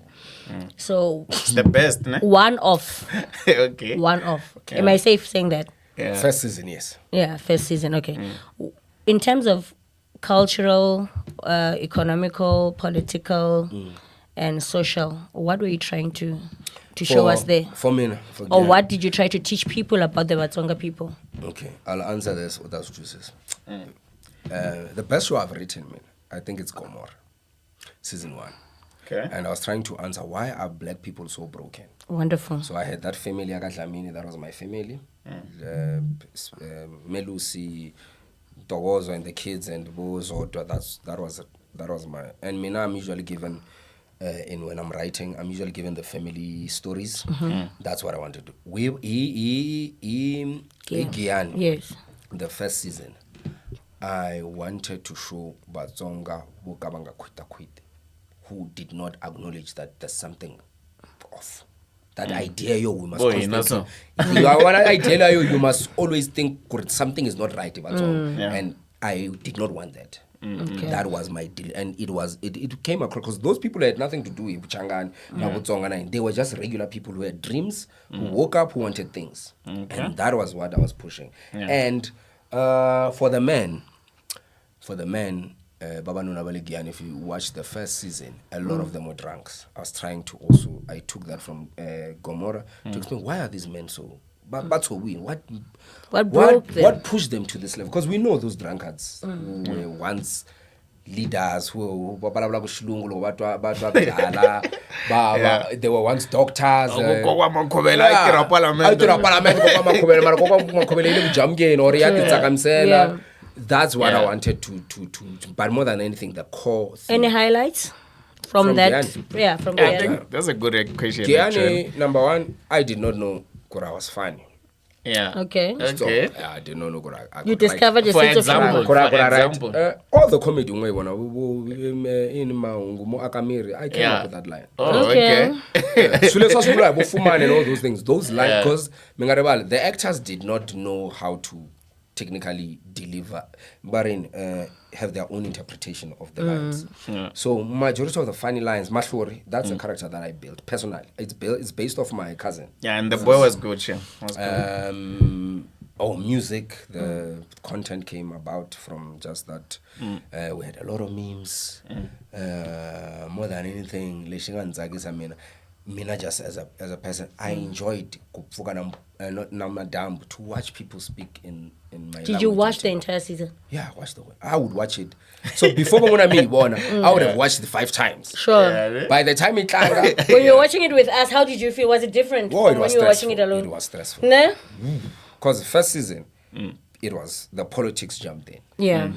[SPEAKER 2] So,
[SPEAKER 1] It's the best, ne?
[SPEAKER 2] one off.
[SPEAKER 1] Okay.
[SPEAKER 2] One off. Am I safe saying that?
[SPEAKER 1] Yeah.
[SPEAKER 3] First season, yes.
[SPEAKER 2] Yeah, first season. Okay. In terms of cultural, economical, political, and social, what were you trying to show us there?
[SPEAKER 3] For me, for
[SPEAKER 2] Or
[SPEAKER 3] Guyana.
[SPEAKER 2] what did you try to teach people about the Vatsonga people?
[SPEAKER 3] Okay, I'll answer this without juices. The best show I've written, man, I think it's Gomorrah, season 1.
[SPEAKER 1] Okay.
[SPEAKER 3] And I was trying to answer, why are black people so broken?
[SPEAKER 2] Wonderful.
[SPEAKER 3] So I had that family, Agadlamini, that was my family. Melusi, Togozo and the kids and Bozo, that was my, and Mina, I'm usually given, when I'm writing, I'm usually given the family stories. That's what I want to do. Giyani,
[SPEAKER 2] Yes.
[SPEAKER 3] the first season, I wanted to show Vatsonga who did not acknowledge that there's something off. That idea, we must
[SPEAKER 1] Boy,
[SPEAKER 3] constantly.
[SPEAKER 1] not
[SPEAKER 3] You must always think something is not right about
[SPEAKER 1] Yeah.
[SPEAKER 3] and I did not want that.
[SPEAKER 2] Okay.
[SPEAKER 3] That was my deal, and it came across because those people had nothing to do with Changan, Vatsonga. They were just regular people who had dreams, who woke up, who wanted things, and that was what I was pushing.
[SPEAKER 1] Yeah.
[SPEAKER 3] And for the men, Baba Nuna Baligian, if you watch the first season, a lot of them were drunks. I took that from Gomorrah to explain why are these men so. But so what pushed them to this level? Because we know those drunkards who were once leaders, who they were once doctors. That's what I wanted to, but more than anything, the core thing.
[SPEAKER 2] Any highlights from that?
[SPEAKER 3] Guyana.
[SPEAKER 2] Yeah, from
[SPEAKER 1] I
[SPEAKER 2] Guyana.
[SPEAKER 1] think that's a good question. actually.
[SPEAKER 3] Guyana, number one, I did not know Kura was funny.
[SPEAKER 1] Yeah.
[SPEAKER 2] Okay.
[SPEAKER 3] So,
[SPEAKER 1] Okay.
[SPEAKER 3] I did not know Kura.
[SPEAKER 2] You discovered your
[SPEAKER 1] For
[SPEAKER 2] sense of
[SPEAKER 1] example.
[SPEAKER 2] humor.
[SPEAKER 3] All the comedy in Maungu, Akamiri, I came up with that line.
[SPEAKER 1] Oh,
[SPEAKER 2] Okay.
[SPEAKER 1] okay.
[SPEAKER 3] Sule Sasula, Bufuman and all those things. Those lines, because the actors did not know how to technically deliver, but have their own interpretation of the lines. So majority of the funny lines, Mashori, that's a character that I built personally. It's based off my cousin.
[SPEAKER 1] Yeah, and the boy was good, yeah. Was good.
[SPEAKER 3] Music, the content came about from just that. We had a lot of memes. More than anything, Mina just as a person, I enjoyed to watch people speak in my language.
[SPEAKER 2] Did you watch the entire season?
[SPEAKER 3] Yeah, I watched the one. I would watch it. So before I would have watched it 5 times.
[SPEAKER 2] Sure.
[SPEAKER 1] Yeah,
[SPEAKER 3] By the time it
[SPEAKER 2] When you were watching it with us, how did you feel? Was it different
[SPEAKER 3] oh, it
[SPEAKER 2] from
[SPEAKER 3] was
[SPEAKER 2] when you were
[SPEAKER 3] stressful.
[SPEAKER 2] watching it alone?
[SPEAKER 3] It was stressful.
[SPEAKER 2] No?
[SPEAKER 3] Because the first season, it was the politics jumped in.
[SPEAKER 2] Yeah.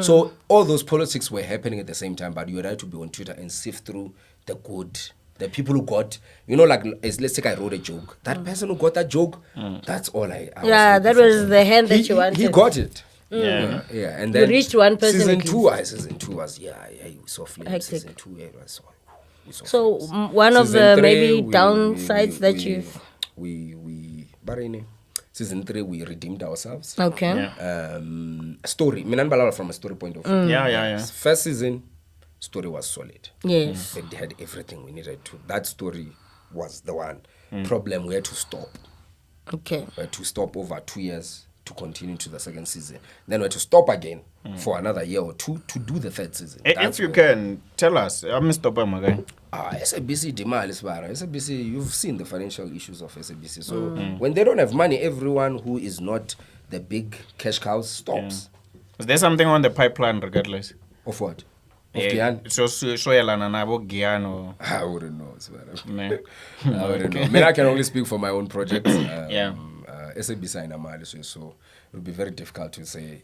[SPEAKER 3] So all those politics were happening at the same time, but you had to be on Twitter and sift through the good, the people who got, let's take I wrote a joke. That person who got that joke, that's all I
[SPEAKER 2] Yeah, that was the hand that you wanted.
[SPEAKER 3] He got it.
[SPEAKER 1] Yeah.
[SPEAKER 3] Yeah, and then
[SPEAKER 2] reached one person
[SPEAKER 3] Season
[SPEAKER 2] at
[SPEAKER 3] 2 was you saw flames.
[SPEAKER 2] Hectic.
[SPEAKER 3] Season 2, it was
[SPEAKER 2] So one of
[SPEAKER 3] Season
[SPEAKER 2] the
[SPEAKER 3] 3,
[SPEAKER 2] maybe downsides that you've...
[SPEAKER 3] Season 3, we redeemed ourselves.
[SPEAKER 2] Okay.
[SPEAKER 1] Yeah.
[SPEAKER 3] Story, from a story point of view.
[SPEAKER 1] Yeah.
[SPEAKER 3] First season, story was solid.
[SPEAKER 2] Yes.
[SPEAKER 3] It had everything we needed to. That story was the one. Problem, we had to stop.
[SPEAKER 2] Okay.
[SPEAKER 3] We had to stop over 2 years to continue to the second season. Then we had to stop again for another year or 2 to do the third season.
[SPEAKER 1] If you can tell us, I'm stopping again.
[SPEAKER 3] SABC demand is bad. SABC, you've seen the financial issues of SABC. So when they don't have money, everyone who is not the big cash cows stops.
[SPEAKER 1] Is there something on the pipeline regardless?
[SPEAKER 3] Of what? Of Guyana?
[SPEAKER 1] Guyana.
[SPEAKER 3] I wouldn't know.
[SPEAKER 1] Man.
[SPEAKER 3] I wouldn't know. I mean, I can only speak for my own projects.
[SPEAKER 1] Yeah.
[SPEAKER 3] SABC in Amali, so it would be very difficult to say.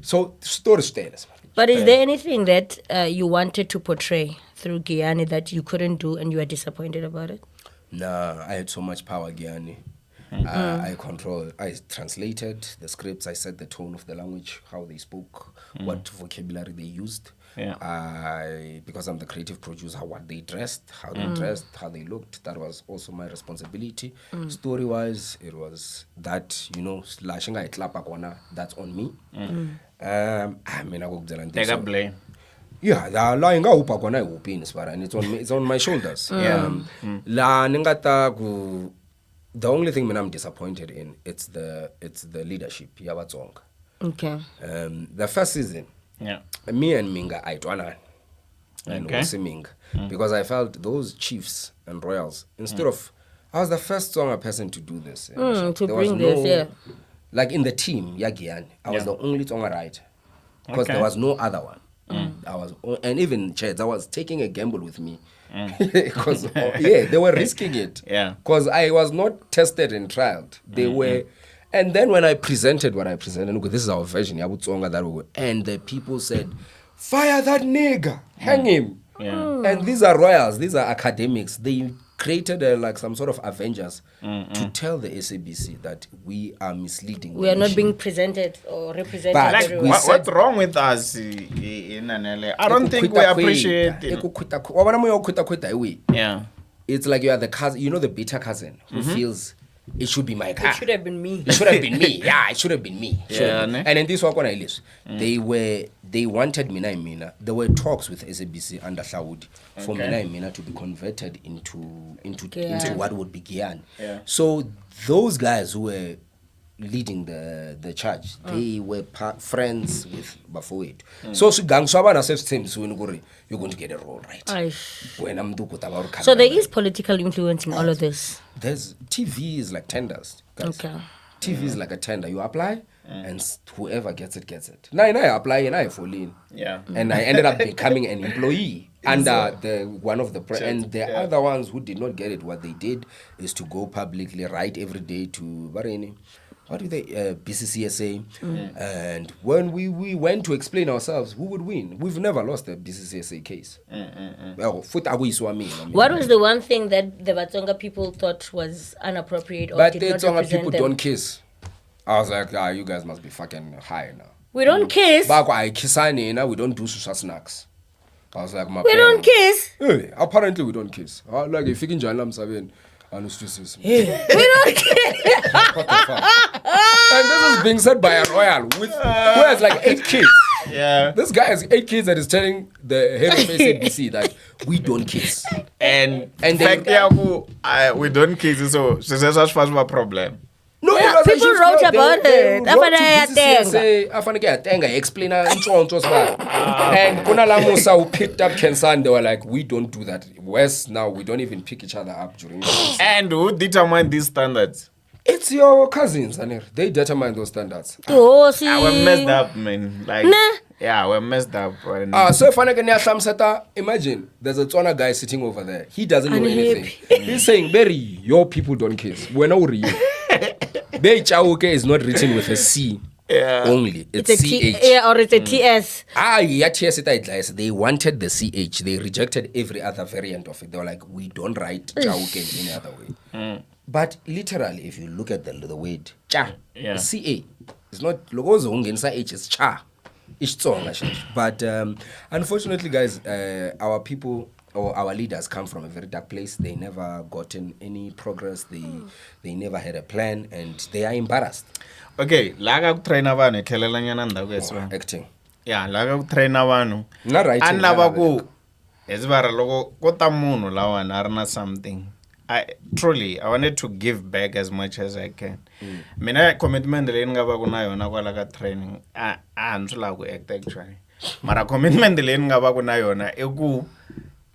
[SPEAKER 3] So stories tell us.
[SPEAKER 2] But is there anything that you wanted to portray through Guyana that you couldn't do and you were disappointed about it?
[SPEAKER 3] Nah, I had so much power, Guyana. I translated the scripts, I set the tone of the language, how they spoke, what vocabulary they used.
[SPEAKER 1] Yeah.
[SPEAKER 3] Because I'm the creative producer, what they dressed, how they dressed, how they looked, that was also my responsibility. Story-wise, it was that, slashinga itlapa that's on me. I mean, I go
[SPEAKER 1] Take a blame.
[SPEAKER 3] yeah, the lying up and it's on my shoulders. The only thing I'm disappointed in it's the leadership, Vatsonga.
[SPEAKER 2] Okay.
[SPEAKER 3] The first season, me and Minga Aitwana and Minga, because I felt those chiefs and royals, instead of I was the first Tsonga person to do this.
[SPEAKER 2] To bring this,
[SPEAKER 3] like in the team, Yagian, I was the only Tsonga writer because there was no other one. And even Cheds, I was taking a gamble with me because they were risking it. Because I was not tested and trialed. They were, and then when I presented what I presented, look, this is our version, and the people said, "Fire that nigger, hang him." And these are royals, these are academics. They created like some sort of Avengers to tell the SABC that we are misleading.
[SPEAKER 2] We are not being presented or represented
[SPEAKER 3] But
[SPEAKER 1] Like,
[SPEAKER 2] very well.
[SPEAKER 1] what's wrong with us in Anele? I don't think we appreciate it. Yeah.
[SPEAKER 3] It's like you are the cousin, you know, the bitter cousin who feels it should be my car.
[SPEAKER 2] It should have been me.
[SPEAKER 3] It should have been me. Yeah, it should have been me.
[SPEAKER 1] Yeah, ne?
[SPEAKER 3] And in this one, they wanted Mina and Mina. There were talks with SABC under Saudi for
[SPEAKER 1] Okay.
[SPEAKER 3] Mina and Mina to be converted into
[SPEAKER 2] Giyani.
[SPEAKER 3] what would be Giyani.
[SPEAKER 1] Yeah.
[SPEAKER 3] So those guys who were leading the charge, they were friends with Bafoid. So gang swabana says same so you're going to get a role, right?
[SPEAKER 2] Aish.
[SPEAKER 3] When I'm
[SPEAKER 2] So there is political influence in all of this.
[SPEAKER 3] There's TV is like tenders, guys.
[SPEAKER 2] Okay.
[SPEAKER 3] TV is like a tender. You apply, and whoever gets it, gets it. Now I apply and I fall in.
[SPEAKER 1] Yeah.
[SPEAKER 3] And I ended up becoming an employee under the one of the and the
[SPEAKER 1] Yeah.
[SPEAKER 3] other ones who did not get it. What they did is to go publicly, write every day to Bareni. What do they BCCSA? And when we went to explain ourselves, who would win? We've never lost a BCCSA case. Well,
[SPEAKER 2] What was the one thing that the Vatsonga people thought was inappropriate or
[SPEAKER 3] But
[SPEAKER 2] did
[SPEAKER 3] the
[SPEAKER 2] not
[SPEAKER 3] Tonga
[SPEAKER 2] represent
[SPEAKER 3] people
[SPEAKER 2] them?
[SPEAKER 3] don't kiss. I was like, you guys must be fucking high now.
[SPEAKER 2] We don't kiss.
[SPEAKER 3] Back I kissani now we don't do susha snacks. I was like, my
[SPEAKER 2] We don't kiss.
[SPEAKER 3] Hey, apparently we don't kiss. Like if you can join them, Sabin, and it's just
[SPEAKER 2] We don't kiss.
[SPEAKER 3] what the fuck? And this is being said by a royal with who has like 8 kids.
[SPEAKER 1] Yeah.
[SPEAKER 3] This guy has 8 kids that is telling the head of SABC that we don't kiss.
[SPEAKER 1] And
[SPEAKER 3] And
[SPEAKER 1] fact,
[SPEAKER 3] then-
[SPEAKER 1] we don't kiss, so that's a problem.
[SPEAKER 3] No,
[SPEAKER 2] Yeah,
[SPEAKER 3] it was
[SPEAKER 2] people
[SPEAKER 3] actually-
[SPEAKER 2] wrote
[SPEAKER 3] they
[SPEAKER 2] about
[SPEAKER 3] they
[SPEAKER 2] it.
[SPEAKER 3] wrote
[SPEAKER 2] Afana
[SPEAKER 3] to
[SPEAKER 2] yatenga.
[SPEAKER 3] BCCSA, afana yatenga, explain intshontsho sibani. And kunala Musa who picked up Kensan, they were like, we don't do that. West now, we don't even pick each other up during this.
[SPEAKER 1] And who determined these standards?
[SPEAKER 3] It's your cousins, Anir. They determine those standards.
[SPEAKER 2] Oh, see.
[SPEAKER 1] We're messed up, man. Like,
[SPEAKER 2] Nah.
[SPEAKER 1] yeah, we're messed up. And
[SPEAKER 3] So if I imagine there's a Tswana guy sitting over there. He doesn't know anything. He's saying, Berry, your people don't kiss. We're not real. Berry Chauke is not written with a C only. It's
[SPEAKER 2] a T,
[SPEAKER 3] CH.
[SPEAKER 2] yeah, or it's a TS.
[SPEAKER 3] Yeah, TS. They wanted the CH. They rejected every other variant of it. They were like, we don't write Chauke in any other way. But literally, if you look at the word cha,
[SPEAKER 1] Yeah.
[SPEAKER 3] CA, it's not logozo ungenisa H, it's cha. It's Tsonga. But unfortunately, guys, our people or our leaders come from a very dark place. They never gotten any progress. They never had a plan, and they are embarrassed.
[SPEAKER 1] okay, laga kutraina vanhu thelelanyana ndhaku yesiva.
[SPEAKER 3] Acting.
[SPEAKER 1] Yeah, laga kutraina vanhu.
[SPEAKER 3] Na writing,
[SPEAKER 1] And lava
[SPEAKER 3] na
[SPEAKER 1] ku ezivara loko kota munhu lawana a ri na something. I wanted to give back as much as I can. Mina commitment leyi ni nga va ku na yona kwala ka training a ni swi lava ku act actually. Mara commitment leyi ni nga va ku na yona I ku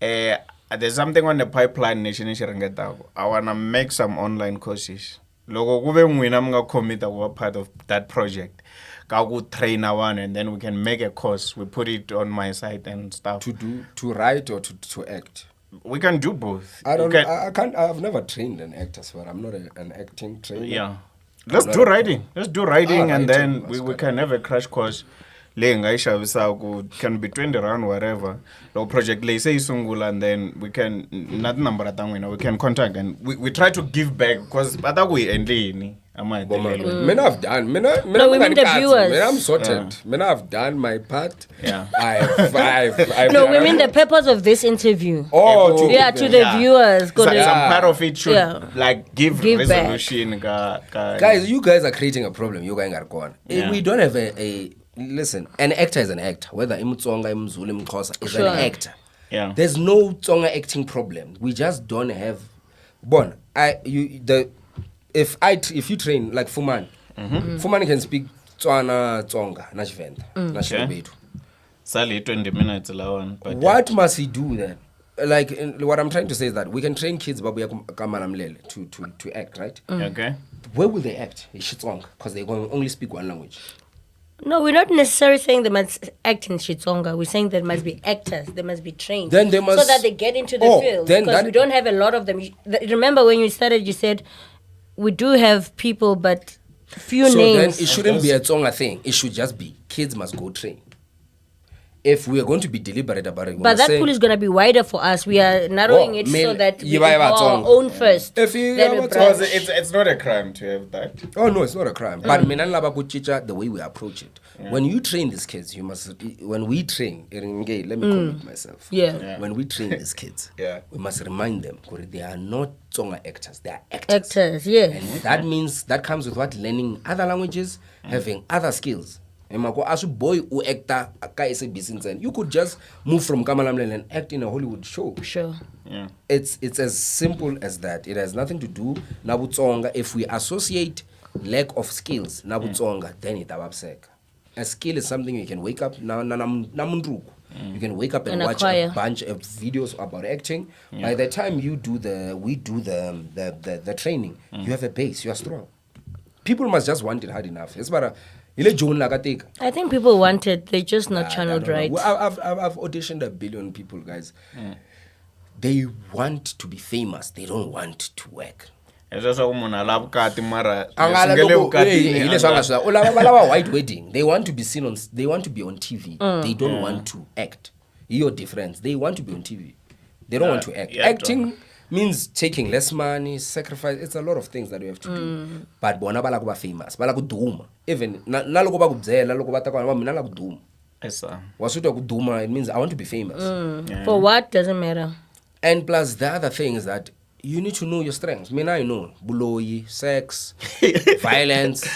[SPEAKER 1] there's something on the pipeline nation xi ringetaka. I wanna make some online courses. Loko ku ve n'wina mi nga commita ku va part of that project. Ka ku train one and then we can make a course. We put it on my site and stuff.
[SPEAKER 3] To write or to act.
[SPEAKER 1] We can do both.
[SPEAKER 3] I don't
[SPEAKER 1] We
[SPEAKER 3] know.
[SPEAKER 1] can-
[SPEAKER 3] I can't. I've never trained an actor, so I'm not an acting trainer.
[SPEAKER 1] Yeah. Let's do writing. Let's do writing and then
[SPEAKER 3] writing
[SPEAKER 1] we
[SPEAKER 3] was
[SPEAKER 1] can have a crash course. Leyi nga yi xavisaku can be 20 rand whatever. Lo project leyi se yi sungula and then we can na tinambara ta n'wina we can contact and we try to give back because va ta ku hi endle yini ama hetelelweni.
[SPEAKER 3] Mina I've done. Mina
[SPEAKER 2] No, we mean the viewers.
[SPEAKER 3] Mina I'm sorted. Mina I've done my part.
[SPEAKER 1] Yeah.
[SPEAKER 3] I've
[SPEAKER 2] No, we mean the purpose of this interview.
[SPEAKER 3] Oh,
[SPEAKER 2] Yeah, to the
[SPEAKER 1] Yeah.
[SPEAKER 2] viewers.
[SPEAKER 1] So,
[SPEAKER 2] Good.
[SPEAKER 1] some part of it should
[SPEAKER 2] Yeah.
[SPEAKER 1] like give
[SPEAKER 2] Give back.
[SPEAKER 1] resolution
[SPEAKER 3] guys, you guys are creating a problem. You guys are gone.
[SPEAKER 1] Yeah.
[SPEAKER 3] We don't have a listen. An actor is an actor. Whether Imtsonga, Imzulu, Imxhosa is
[SPEAKER 2] Sure.
[SPEAKER 3] an actor.
[SPEAKER 1] Yeah.
[SPEAKER 3] There's no Tsonga acting problem. We just don't have. Bon, if you train like Fuman, Fuman can speak Tswana, Tsonga, Nashvenda, Nashvenda.
[SPEAKER 1] Sally 20 minutes lawan. But
[SPEAKER 3] What must he do then? Like what I'm trying to say is that we can train kids babuya kamalamlele to act, right?
[SPEAKER 1] Okay.
[SPEAKER 3] Where will they act? In Shitsonga, because they can only speak one language.
[SPEAKER 2] No, we're not necessarily saying they must act in Shitsonga. We're saying there must be actors. They must be trained.
[SPEAKER 3] Then they must-
[SPEAKER 2] So that they get into the
[SPEAKER 3] Oh,
[SPEAKER 2] field.
[SPEAKER 3] then
[SPEAKER 2] Because
[SPEAKER 3] that-
[SPEAKER 2] we don't have a lot of them. Remember when you started, you said we do have people, but few
[SPEAKER 3] So
[SPEAKER 2] names.
[SPEAKER 3] then it shouldn't be a Tsonga thing. It should just be kids must go train. if we are going to be deliberate about it,
[SPEAKER 2] But that pool is going to be wider for us. We are narrowing it so that we have our own first.
[SPEAKER 3] If you
[SPEAKER 2] then we branch.
[SPEAKER 1] It's not a crime to have that.
[SPEAKER 3] Oh no, it's not a crime. But the way we approach it. When you train these kids, you must. When we train, let me call it myself.
[SPEAKER 2] Yeah.
[SPEAKER 3] When we train these kids, we must remind them that they are not Tsonga actors. They are actors.
[SPEAKER 2] Actors, yes.
[SPEAKER 3] And that means that comes with what, learning other languages, having other skills. As a boy who actor, you could just move from Kamalamlen and act in a Hollywood show.
[SPEAKER 2] Sure.
[SPEAKER 1] Yeah.
[SPEAKER 3] It's as simple as that. It has nothing to do Nabutsonga. If we associate lack of skills, Nabutsonga, then it ababsek. A skill is something you can wake up you can wake up and watch a bunch of videos about acting. By the time we do the training, you have a base, you are strong. People must just want it hard enough. It's about
[SPEAKER 2] I think people want it, they're just not channeled right.
[SPEAKER 3] I've auditioned a billion people, guys. They want to be famous, they don't want to work.
[SPEAKER 1] White
[SPEAKER 3] wedding. They want to be seen on. They want to be on TV. They don't want to act. Your difference. They want to be on TV. They don't want to act. Acting means taking less money, sacrifice. It's a lot of things that you have to do. But bona balakuba famous, balakuduma. Even naloko bakubzela, naloko batakwa, mina lakuduma. Wasuta kuduma. It means I want to be famous.
[SPEAKER 2] For what doesn't matter.
[SPEAKER 3] And plus the other thing is that you need to know your strengths. I mean, I know buloi, sex, violence,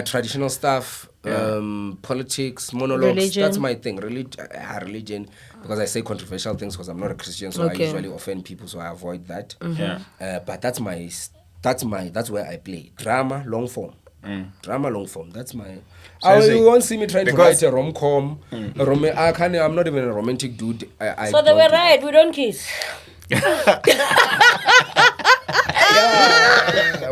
[SPEAKER 3] traditional stuff, politics, monologues.
[SPEAKER 2] Religion.
[SPEAKER 3] That's my thing. Religion, because I say controversial things because I'm not a Christian, so I usually offend people, so I avoid that. But that's where I play drama, long form. Drama, long form. That's my. You won't see me trying to write a rom-com. I'm not even a romantic dude.
[SPEAKER 2] So they were right. We don't kiss.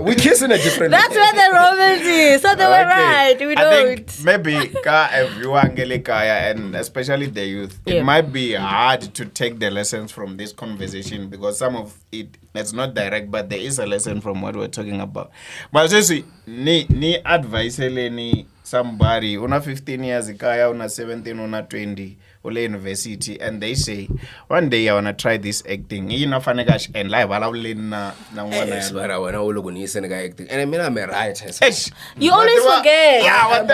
[SPEAKER 3] We kiss in a different way.
[SPEAKER 2] That's where the romance is. So they were right. We don't.
[SPEAKER 1] I think maybe and especially the youth, it might be hard to take the lessons from this conversation because some of it's not direct, but there is a lesson from what we're talking about. But seriously, ni advice ni somebody una 15 years ikaya, una 17, una 20. University, and they say one day I wanna try this acting. You know, and live
[SPEAKER 3] and I mean I'm a writer.
[SPEAKER 2] You always forget.
[SPEAKER 1] Yeah,
[SPEAKER 3] I'm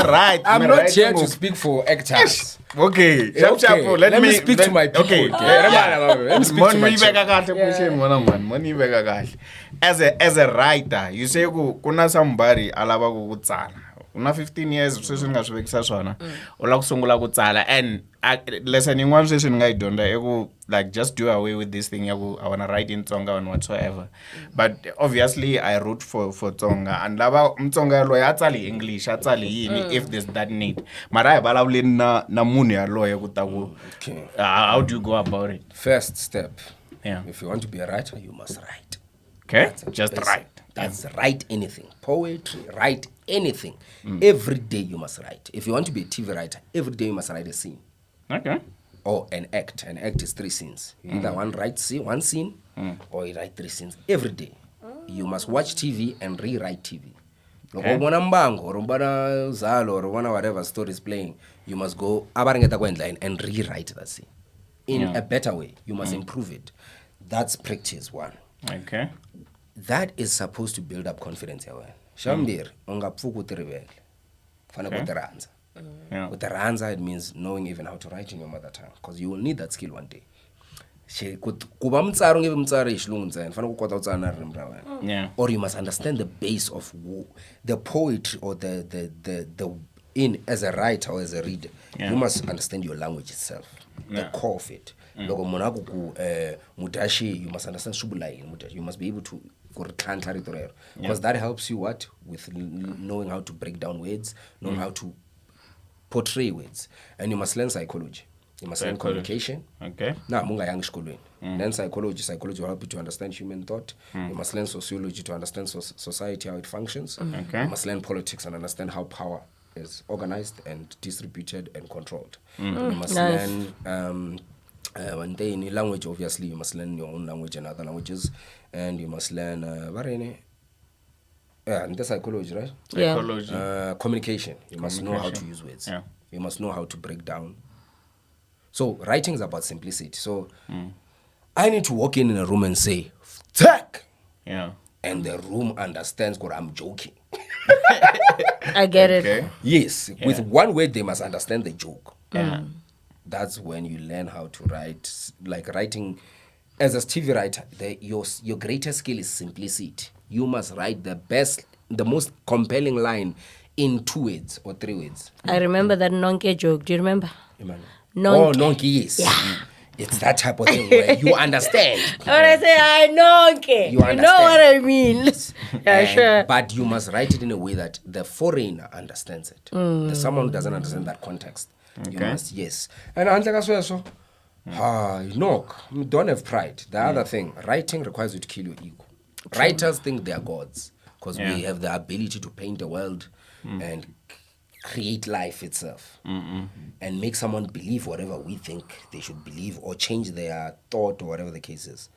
[SPEAKER 3] right. I'm not here to speak for actors.
[SPEAKER 1] Okay.
[SPEAKER 3] Let me speak to my people.
[SPEAKER 1] Okay.
[SPEAKER 3] Let me speak to my
[SPEAKER 1] people. As a writer, you say kuna somebody alaba kutsala. Una 15 years sweswi nga swivekisa swona ola kusungula ku tsala and lesson yin'wana sweswi ni nga yi dyondza I ku like just do away with this thing I wanna write in Tsonga and whatsoever, but obviously I root for Tsonga and lava Mtsonga yaloye a tsali English a tsali yini if there's that need mara hi vulavuleni na munhu yaloye ku ta ku how do you go about it?
[SPEAKER 3] First step, if you want to be a writer, you must write.
[SPEAKER 1] Okay, just write.
[SPEAKER 3] That's write anything. Poetry, write anything. Every day you must write. If you want to be a TV writer, every day you must write a scene.
[SPEAKER 1] Okay.
[SPEAKER 3] Or an act. An act is 3 scenes. You either one scene or you write 3 scenes every day. You must watch TV and rewrite TV. Okay. Or whatever story is playing, you must go and rewrite that scene in a better way. You must improve it. That's practice 1.
[SPEAKER 1] Okay.
[SPEAKER 3] That is supposed to build up confidence. Shambir, ungapfuku tiribele. Fana kuteranza. Kuteranza, it means knowing even how to write in your mother tongue, because you will need that skill one day. Or you must understand the base of the poetry or the as a writer or as a reader. You must understand your language itself, the core of it. Mutashi, you must understand Shubulai. You must be able to because that helps you with knowing how to break down words, knowing how to portray words, and you must learn psychology. You must learn communication.
[SPEAKER 1] Okay.
[SPEAKER 3] Learn psychology. Psychology will help you to understand human thought. You must learn sociology to understand society, how it functions.
[SPEAKER 1] Okay.
[SPEAKER 3] You must learn politics and understand how power is organized and distributed and controlled. You must learn one day in language. Obviously, you must learn your own language and other languages, and you must learn and the psychology, right?
[SPEAKER 2] Psychology.
[SPEAKER 3] Communication. You must know how to use words. You must know how to break down. So writing is about simplicity. So I need to walk in a room and say, "Tack,"
[SPEAKER 1] Yeah.
[SPEAKER 3] and the room understands what I'm joking.
[SPEAKER 2] I get
[SPEAKER 1] Okay.
[SPEAKER 2] it.
[SPEAKER 3] Yes, with one word they must understand the joke.
[SPEAKER 1] Yeah.
[SPEAKER 3] That's when you learn how to write. Like writing, as a TV writer, your greatest skill is simplicity. You must write the best, the most compelling line in 2 words or 3 words.
[SPEAKER 2] I remember that Nonke joke. Do you remember?
[SPEAKER 3] Emmanuel.
[SPEAKER 2] Nonke.
[SPEAKER 3] Oh, nonke, yes. It's that type of thing where you understand.
[SPEAKER 2] When I say I Nonke, you know
[SPEAKER 3] understand.
[SPEAKER 2] what I mean. Yeah,
[SPEAKER 3] And-
[SPEAKER 2] sure.
[SPEAKER 3] But you must write it in a way that the foreigner understands it. The someone who doesn't understand that context. You
[SPEAKER 1] Okay.
[SPEAKER 3] must, yes. And don't have pride. The other thing, writing requires you to kill your ego. Writers think they are gods because we have the ability to paint a world and create life itself and make someone believe whatever we think they should believe or change their thought or whatever the case is.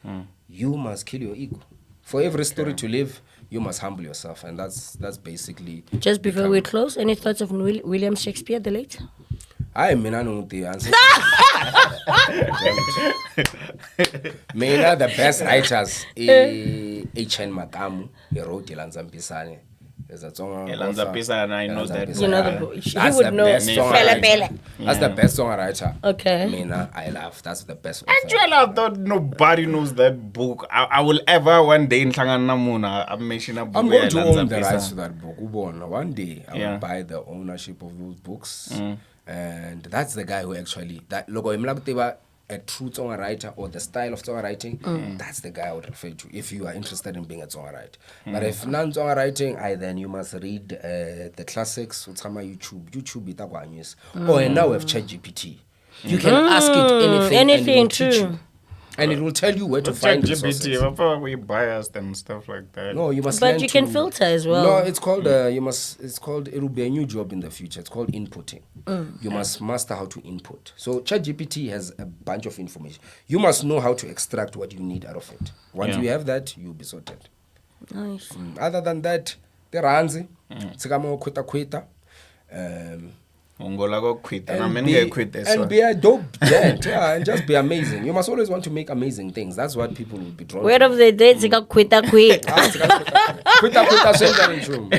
[SPEAKER 3] You must kill your ego. For every story to live, you must humble yourself, and that's basically.
[SPEAKER 2] Just before we close, any thoughts of William Shakespeare the late?
[SPEAKER 3] I mean, I know the answer. Mina, the best writers, H.N. Makamu, he wrote Ilanza Mpisane. There's a song.
[SPEAKER 1] Ilanza Mpisane, I know that
[SPEAKER 2] You know the
[SPEAKER 1] Yeah.
[SPEAKER 2] book. He
[SPEAKER 3] That's
[SPEAKER 2] would
[SPEAKER 3] the
[SPEAKER 2] know.
[SPEAKER 3] best song
[SPEAKER 2] Pele,
[SPEAKER 3] writer.
[SPEAKER 2] pele.
[SPEAKER 3] That's the best songwriter.
[SPEAKER 2] Okay.
[SPEAKER 3] Mina, I love. That's the best. author.
[SPEAKER 1] Actually, I thought nobody knows that book. I will ever one day in Tanganamuna, I'm mentioning a book.
[SPEAKER 3] I'm going to
[SPEAKER 1] Ilanza
[SPEAKER 3] own the rights
[SPEAKER 1] Mpisane.
[SPEAKER 3] to that book. Ubona. One day, I
[SPEAKER 1] Yeah.
[SPEAKER 3] will buy the ownership of those books. And that's the guy who actually, that logo, a true songwriter or the style of songwriting, that's the guy I would refer to if you are interested in being a songwriter. But if non-songwriting, then you must read the classics, YouTube, or now we have ChatGPT. You can ask it anything, and it will
[SPEAKER 2] Anything,
[SPEAKER 3] teach
[SPEAKER 2] true.
[SPEAKER 3] you. And it will tell you where to find resources.
[SPEAKER 1] GPT, probably biased and stuff like that.
[SPEAKER 3] No, you must.
[SPEAKER 2] But
[SPEAKER 3] learn
[SPEAKER 2] you can
[SPEAKER 3] to-
[SPEAKER 2] filter as well.
[SPEAKER 3] No, it's called. It's called. It will be a new job in the future. It's called inputting. You must master how to input. So ChatGPT has a bunch of information. You must know how to extract what you need out of it. Once
[SPEAKER 1] Yeah.
[SPEAKER 3] you have that, you'll be sorted.
[SPEAKER 2] Nice.
[SPEAKER 3] Other than that, the ranzi, tsikamo kweta.
[SPEAKER 1] Ungola go quit. And I'm
[SPEAKER 3] And
[SPEAKER 1] going to quit this
[SPEAKER 3] and
[SPEAKER 1] one.
[SPEAKER 3] be a dope gent, yeah, and just be amazing. You must always want to make amazing things. That's what people will be drawn
[SPEAKER 2] Word
[SPEAKER 3] to.
[SPEAKER 2] of the day, zika quita quit.
[SPEAKER 3] Kwita senda nishum.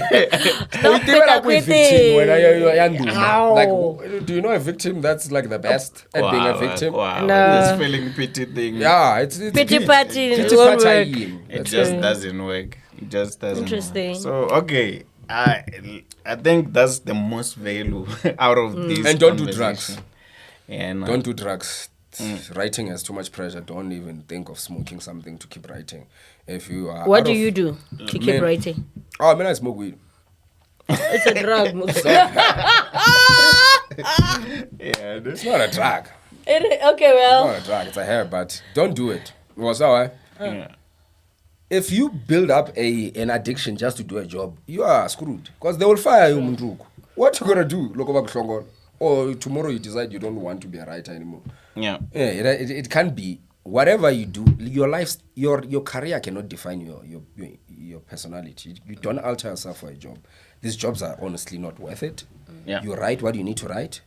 [SPEAKER 2] quita quitting. Ow.
[SPEAKER 3] Like, do you know a victim that's like the best at being a victim?
[SPEAKER 1] Wow.
[SPEAKER 2] No.
[SPEAKER 1] This feeling pity thing.
[SPEAKER 3] Yeah, it's
[SPEAKER 2] Pity party
[SPEAKER 3] Pity
[SPEAKER 2] won't
[SPEAKER 3] party.
[SPEAKER 2] work.
[SPEAKER 1] It just doesn't work. It just doesn't
[SPEAKER 2] Interesting.
[SPEAKER 1] work. So, okay. I think that's the most value out of this.
[SPEAKER 3] And don't do drugs.
[SPEAKER 1] conversation. Yeah, no.
[SPEAKER 3] Don't do drugs. Writing has too much pressure. Don't even think of smoking something to keep writing. If you are
[SPEAKER 2] What
[SPEAKER 3] out
[SPEAKER 2] do
[SPEAKER 3] of-
[SPEAKER 2] you do to keep
[SPEAKER 3] Man.
[SPEAKER 2] writing?
[SPEAKER 3] Oh, I mean, I smoke weed.
[SPEAKER 2] It's a drug.
[SPEAKER 1] Yeah,
[SPEAKER 3] It's not a drug.
[SPEAKER 2] Okay, well.
[SPEAKER 3] Not a drug. It's a hair, but don't do it. What's that?
[SPEAKER 1] yeah.
[SPEAKER 3] If you build up an addiction just to do a job, you are screwed. Because they will fire you, Mundruku. What you gonna do? Look over Klongon. Or tomorrow you decide you don't want to be a writer anymore.
[SPEAKER 1] Yeah.
[SPEAKER 3] Yeah, it can be. Whatever you do, your life, your career cannot define your personality. You don't alter yourself for a job. These jobs are honestly not worth it.
[SPEAKER 1] Yeah.
[SPEAKER 3] You write what you need to write.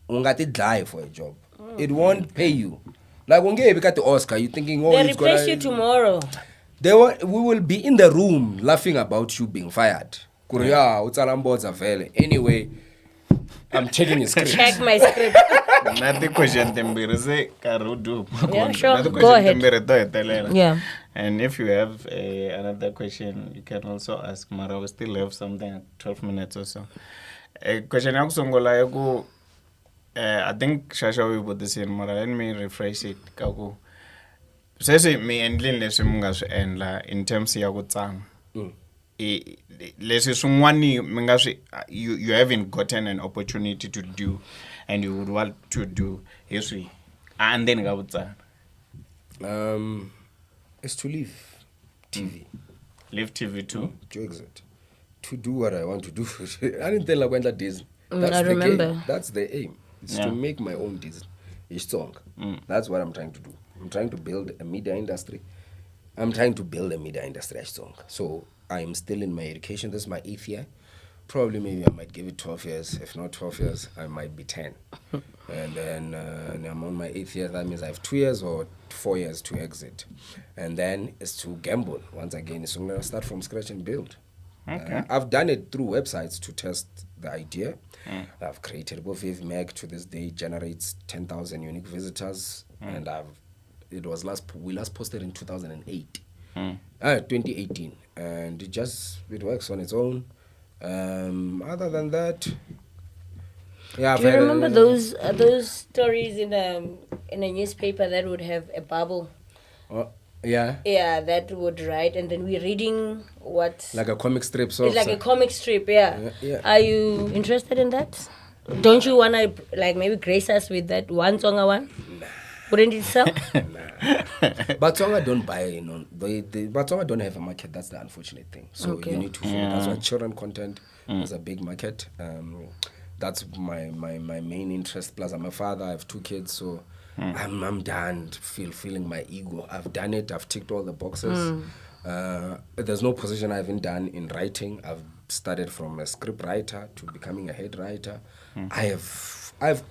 [SPEAKER 3] Ungati die for a job. It won't pay you. Like when you got the Oscar, you're thinking, oh,
[SPEAKER 2] They
[SPEAKER 3] it's
[SPEAKER 2] replace
[SPEAKER 3] gonna.
[SPEAKER 2] you tomorrow.
[SPEAKER 3] We will be in the room laughing about you being fired. Korea, utsalamboza vele. Anyway, I'm checking his script.
[SPEAKER 2] Check my script.
[SPEAKER 1] Nothing question tembere se karudu.
[SPEAKER 2] Yeah, sure. Go ahead. Yeah.
[SPEAKER 1] And if you have another question, you can also ask. Mara, we still have something at 12 minutes or so. Question yaku songola yaku. I think Shasha we put this in. Mara, let me rephrase it. Kaku. Sese me endlin leswi munga swi endla in terms ya ku tsanga. Leswi swin'wani mi nga swi you haven't gotten an opportunity to do and you would want to do hi swi and then ka vutsana.
[SPEAKER 3] It's to leave TV.
[SPEAKER 1] Leave TV too.
[SPEAKER 3] To exit. To do what I want to do. I didn't tell when that Disney. That's
[SPEAKER 2] I
[SPEAKER 3] the
[SPEAKER 2] remember.
[SPEAKER 3] game. That's the aim. It's
[SPEAKER 1] Yeah.
[SPEAKER 3] to make my own Disney. Each song. That's what I'm trying to do. I'm trying to build a media industry. I'm trying to build a media industry song. So I'm still in my education. This is my 8th year. probably maybe I might give it 12 years. If not 12 years, I might be 10. And then I'm on my 8th year. That means I have 2 years or 4 years to exit. And then it's to gamble. Once again, it's going to start from scratch and build.
[SPEAKER 1] Okay.
[SPEAKER 3] I've done it through websites to test the idea. I've created Viv Meg to this day, generates 10,000 unique visitors. And we last posted in 2008. 2018. And it works on its own. Other than that, yeah.
[SPEAKER 2] Do you remember those stories in a newspaper that would have a bubble?
[SPEAKER 3] Yeah.
[SPEAKER 2] Yeah, that would write, and then we're reading what.
[SPEAKER 3] Like a comic strip,
[SPEAKER 2] It's like a comic strip, yeah.
[SPEAKER 3] Yeah.
[SPEAKER 2] Are you interested in that? Don't you wanna like maybe grace us with that Vatsonga one? Nah. Wouldn't it sell?
[SPEAKER 3] Vatsonga don't buy, the Vatsonga don't have a market. That's the unfortunate thing. So you need to follow. That's why children content is a big market. That's my main interest. Plus, I'm a father. I have 2 kids, so I'm done feeling my ego. I've done it. I've ticked all the boxes. There's no position I haven't done in writing. I've started from a script writer to becoming a head writer. I've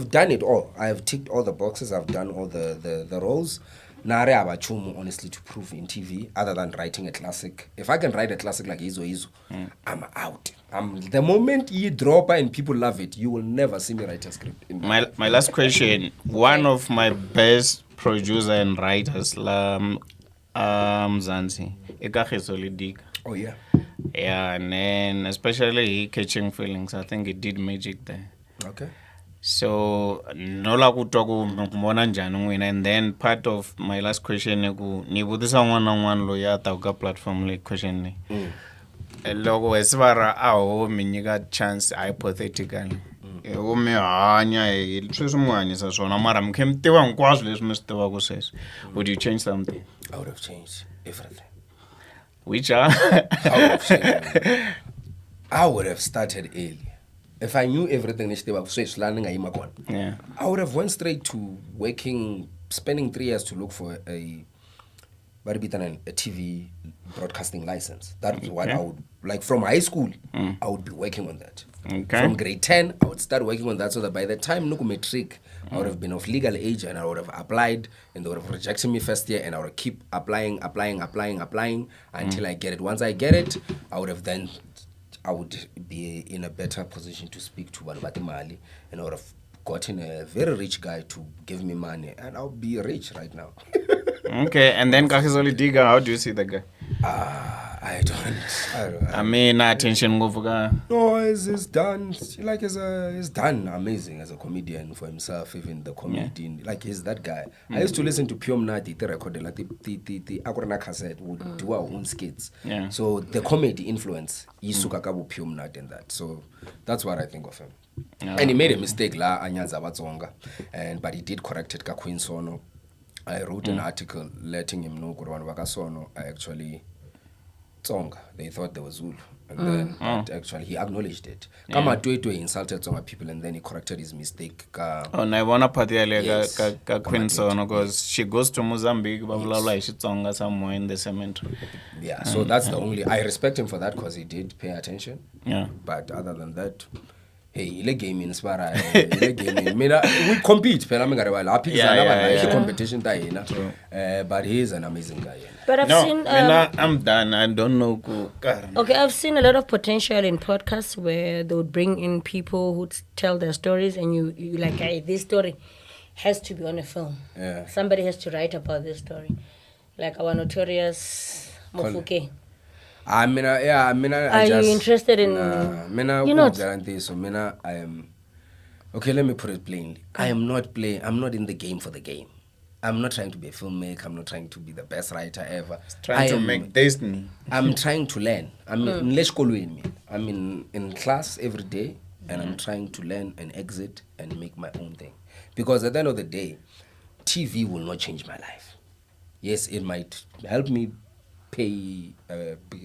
[SPEAKER 3] done it all. I've ticked all the boxes. I've done all the roles. Nare abachumu, honestly, to prove in TV, other than writing a classic. If I can write a classic like Izo, I'm out. The moment you drop and people love it, you will never see me write a script.
[SPEAKER 1] My last question. One of my best producer and writers, Zanzi, Ikachisolidika.
[SPEAKER 3] Oh, yeah.
[SPEAKER 1] Yeah, and then especially he catching feelings. I think he did magic there.
[SPEAKER 3] Okay.
[SPEAKER 1] So nola kutoku mbona njani wena, and then part of my last question nibudisa one lo ya tauka platform le question ni logo esvara aho minyika chance hypothetically umi hanya leswi muhanyisa swona mara mikhe mitiva hinkwaswo leswi mi swi tivaka sweswo. Would you change something?
[SPEAKER 3] I would have changed everything.
[SPEAKER 1] Which are?
[SPEAKER 3] I would have started early. If I knew everything,
[SPEAKER 1] yeah.
[SPEAKER 3] I would have went straight to spending 3 years to look for a TV broadcasting license. That was what I would, like from high school, I would be working on that.
[SPEAKER 1] Okay.
[SPEAKER 3] From grade 10, I would start working on that so that by the time Nuku Metric, I would have been of legal age and I would have applied and they would have rejected me first year and I would keep applying until I get it. Once I get it, I would be in a better position to speak to Banubati Mali and I would have gotten a very rich guy to give me money and I'll be rich right now.
[SPEAKER 1] Okay, and then Kakizoli Diga, how do you see the guy?
[SPEAKER 3] I don't.
[SPEAKER 1] I mean, attention go for guy.
[SPEAKER 3] No, he's done. Like he's done amazing as a comedian for himself. Even the comedian, like he's that guy. I used to listen to Pure Mnati, the recorder, like the Akorana cassette would do our own skits.
[SPEAKER 1] Yeah.
[SPEAKER 3] So the comedy influence is Sukakabu Pure Mnati and that. So that's what I think of him. And he made a mistake la Anyaza Vatsonga, but he did correct it. Queen Sono. I wrote an article letting him know Kurwan Wakasono I actually Tsonga. They thought they were Zulu. And then but actually he acknowledged it. Kama Tuetu insulted Tsonga people and then he corrected his mistake.
[SPEAKER 1] I wanna party ka Queen Sono because she goes to Mozambique, blah blah blah. She Tsonga somewhere in the cemetery.
[SPEAKER 3] Yeah, so that's the only. I respect him for that because he did pay attention.
[SPEAKER 1] Yeah.
[SPEAKER 3] But other than that, hey, ile game inspire. We compete. Competition but he is an amazing guy.
[SPEAKER 2] But I've seen.
[SPEAKER 1] I'm done. I don't know.
[SPEAKER 2] Okay, I've seen a lot of potential in podcasts where they would bring in people who tell their stories, and you like, hey, this story has to be on a film.
[SPEAKER 3] Yeah.
[SPEAKER 2] Somebody has to write about this story, like our notorious Mofuke.
[SPEAKER 3] Are
[SPEAKER 2] you interested in?
[SPEAKER 3] I am. Okay, let me put it plainly. I'm not in the game for the game. I'm not trying to be a filmmaker. I'm not trying to be the best writer ever.
[SPEAKER 1] Trying to make destiny.
[SPEAKER 3] I'm trying to learn. I'm in class every day, and I'm trying to learn and exit and make my own thing. Because at the end of the day, TV will not change my life. Yes, it might help me pay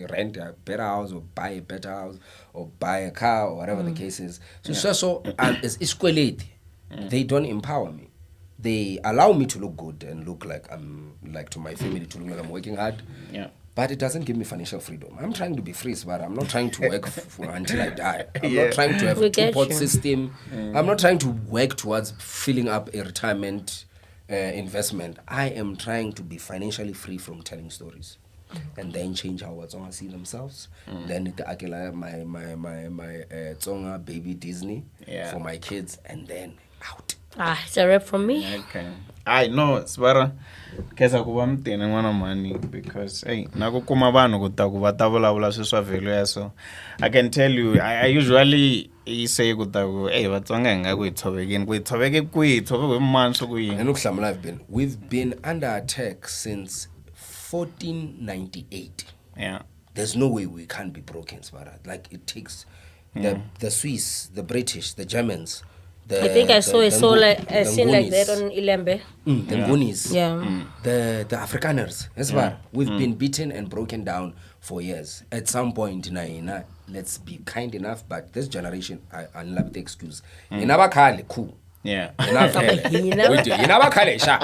[SPEAKER 3] rent a better house or buy a better house or buy a car or whatever the case is. So it's quality. They don't empower me. They allow me to look good and look like I'm like to my family to look like I'm working hard.
[SPEAKER 1] Yeah.
[SPEAKER 3] but it doesn't give me financial freedom. I'm trying to be free, but I'm not trying to work until I die. I'm not trying to have a two-pot system. I'm not trying to work towards filling up a retirement investment. I am trying to be financially free from telling stories. And then change how Vatsonga see themselves. Then my Tsonga baby Disney for my kids, and then out.
[SPEAKER 2] It's a wrap from me.
[SPEAKER 1] Okay. I know, Svara. Kesa kuba mtini ngwana mani because hey, nakukuma vanhu kutaku vatavulavula sweswa value yaso. I can tell you, I usually say kutaku, hey, Vatsonga ngaku itshovekeni, ku itshoveke kwi, itshoveke manso kwi.
[SPEAKER 3] And we've been under attack since 1498.
[SPEAKER 1] Yeah.
[SPEAKER 3] There's no way we can't be broken, Svara. Like it takes the Swiss, the British, the Germans.
[SPEAKER 2] I think I saw a scene like that on Ilembe.
[SPEAKER 3] The Goonies.
[SPEAKER 2] Yeah.
[SPEAKER 3] The Afrikaners. We've been beaten and broken down for years. At some point, let's be kind enough, but this generation, I love the excuse. Cool.
[SPEAKER 1] Yeah.
[SPEAKER 3] You never have no excuse.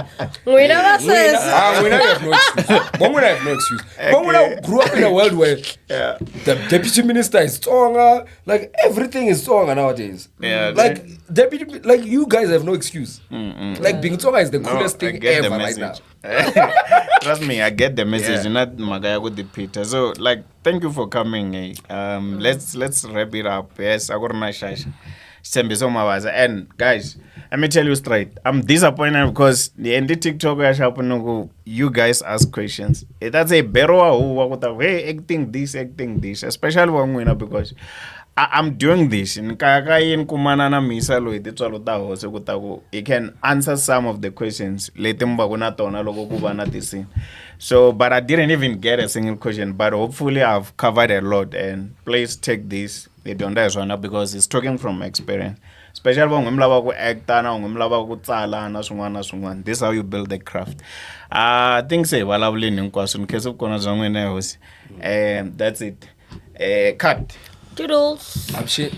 [SPEAKER 3] Bongo have no excuse. Bongo grew up in a world where the deputy minister is Tsonga, like everything is Tsonga nowadays.
[SPEAKER 1] Yeah,
[SPEAKER 3] like deputy, like you guys have no excuse. Like being Tsonga is the coolest thing ever right now.
[SPEAKER 1] Trust me, I get the message. Not Magaya with the Peter. So, like, thank you for coming. Let's wrap it up. Yes, I got my shash. Shitshembiso Mabasa. And guys, let me tell you straight, I'm disappointed because the end TikTok you guys ask questions. That's a better hey, acting this, especially when because I'm doing this in kumanana misalo it can answer some of the questions so but I didn't even get a single question, but hopefully I've covered a lot, and please take this because it's talking from experience, especially when this is how you build the craft. Things say in case of that's it. Cut.
[SPEAKER 2] Toodles.
[SPEAKER 3] I'm shit.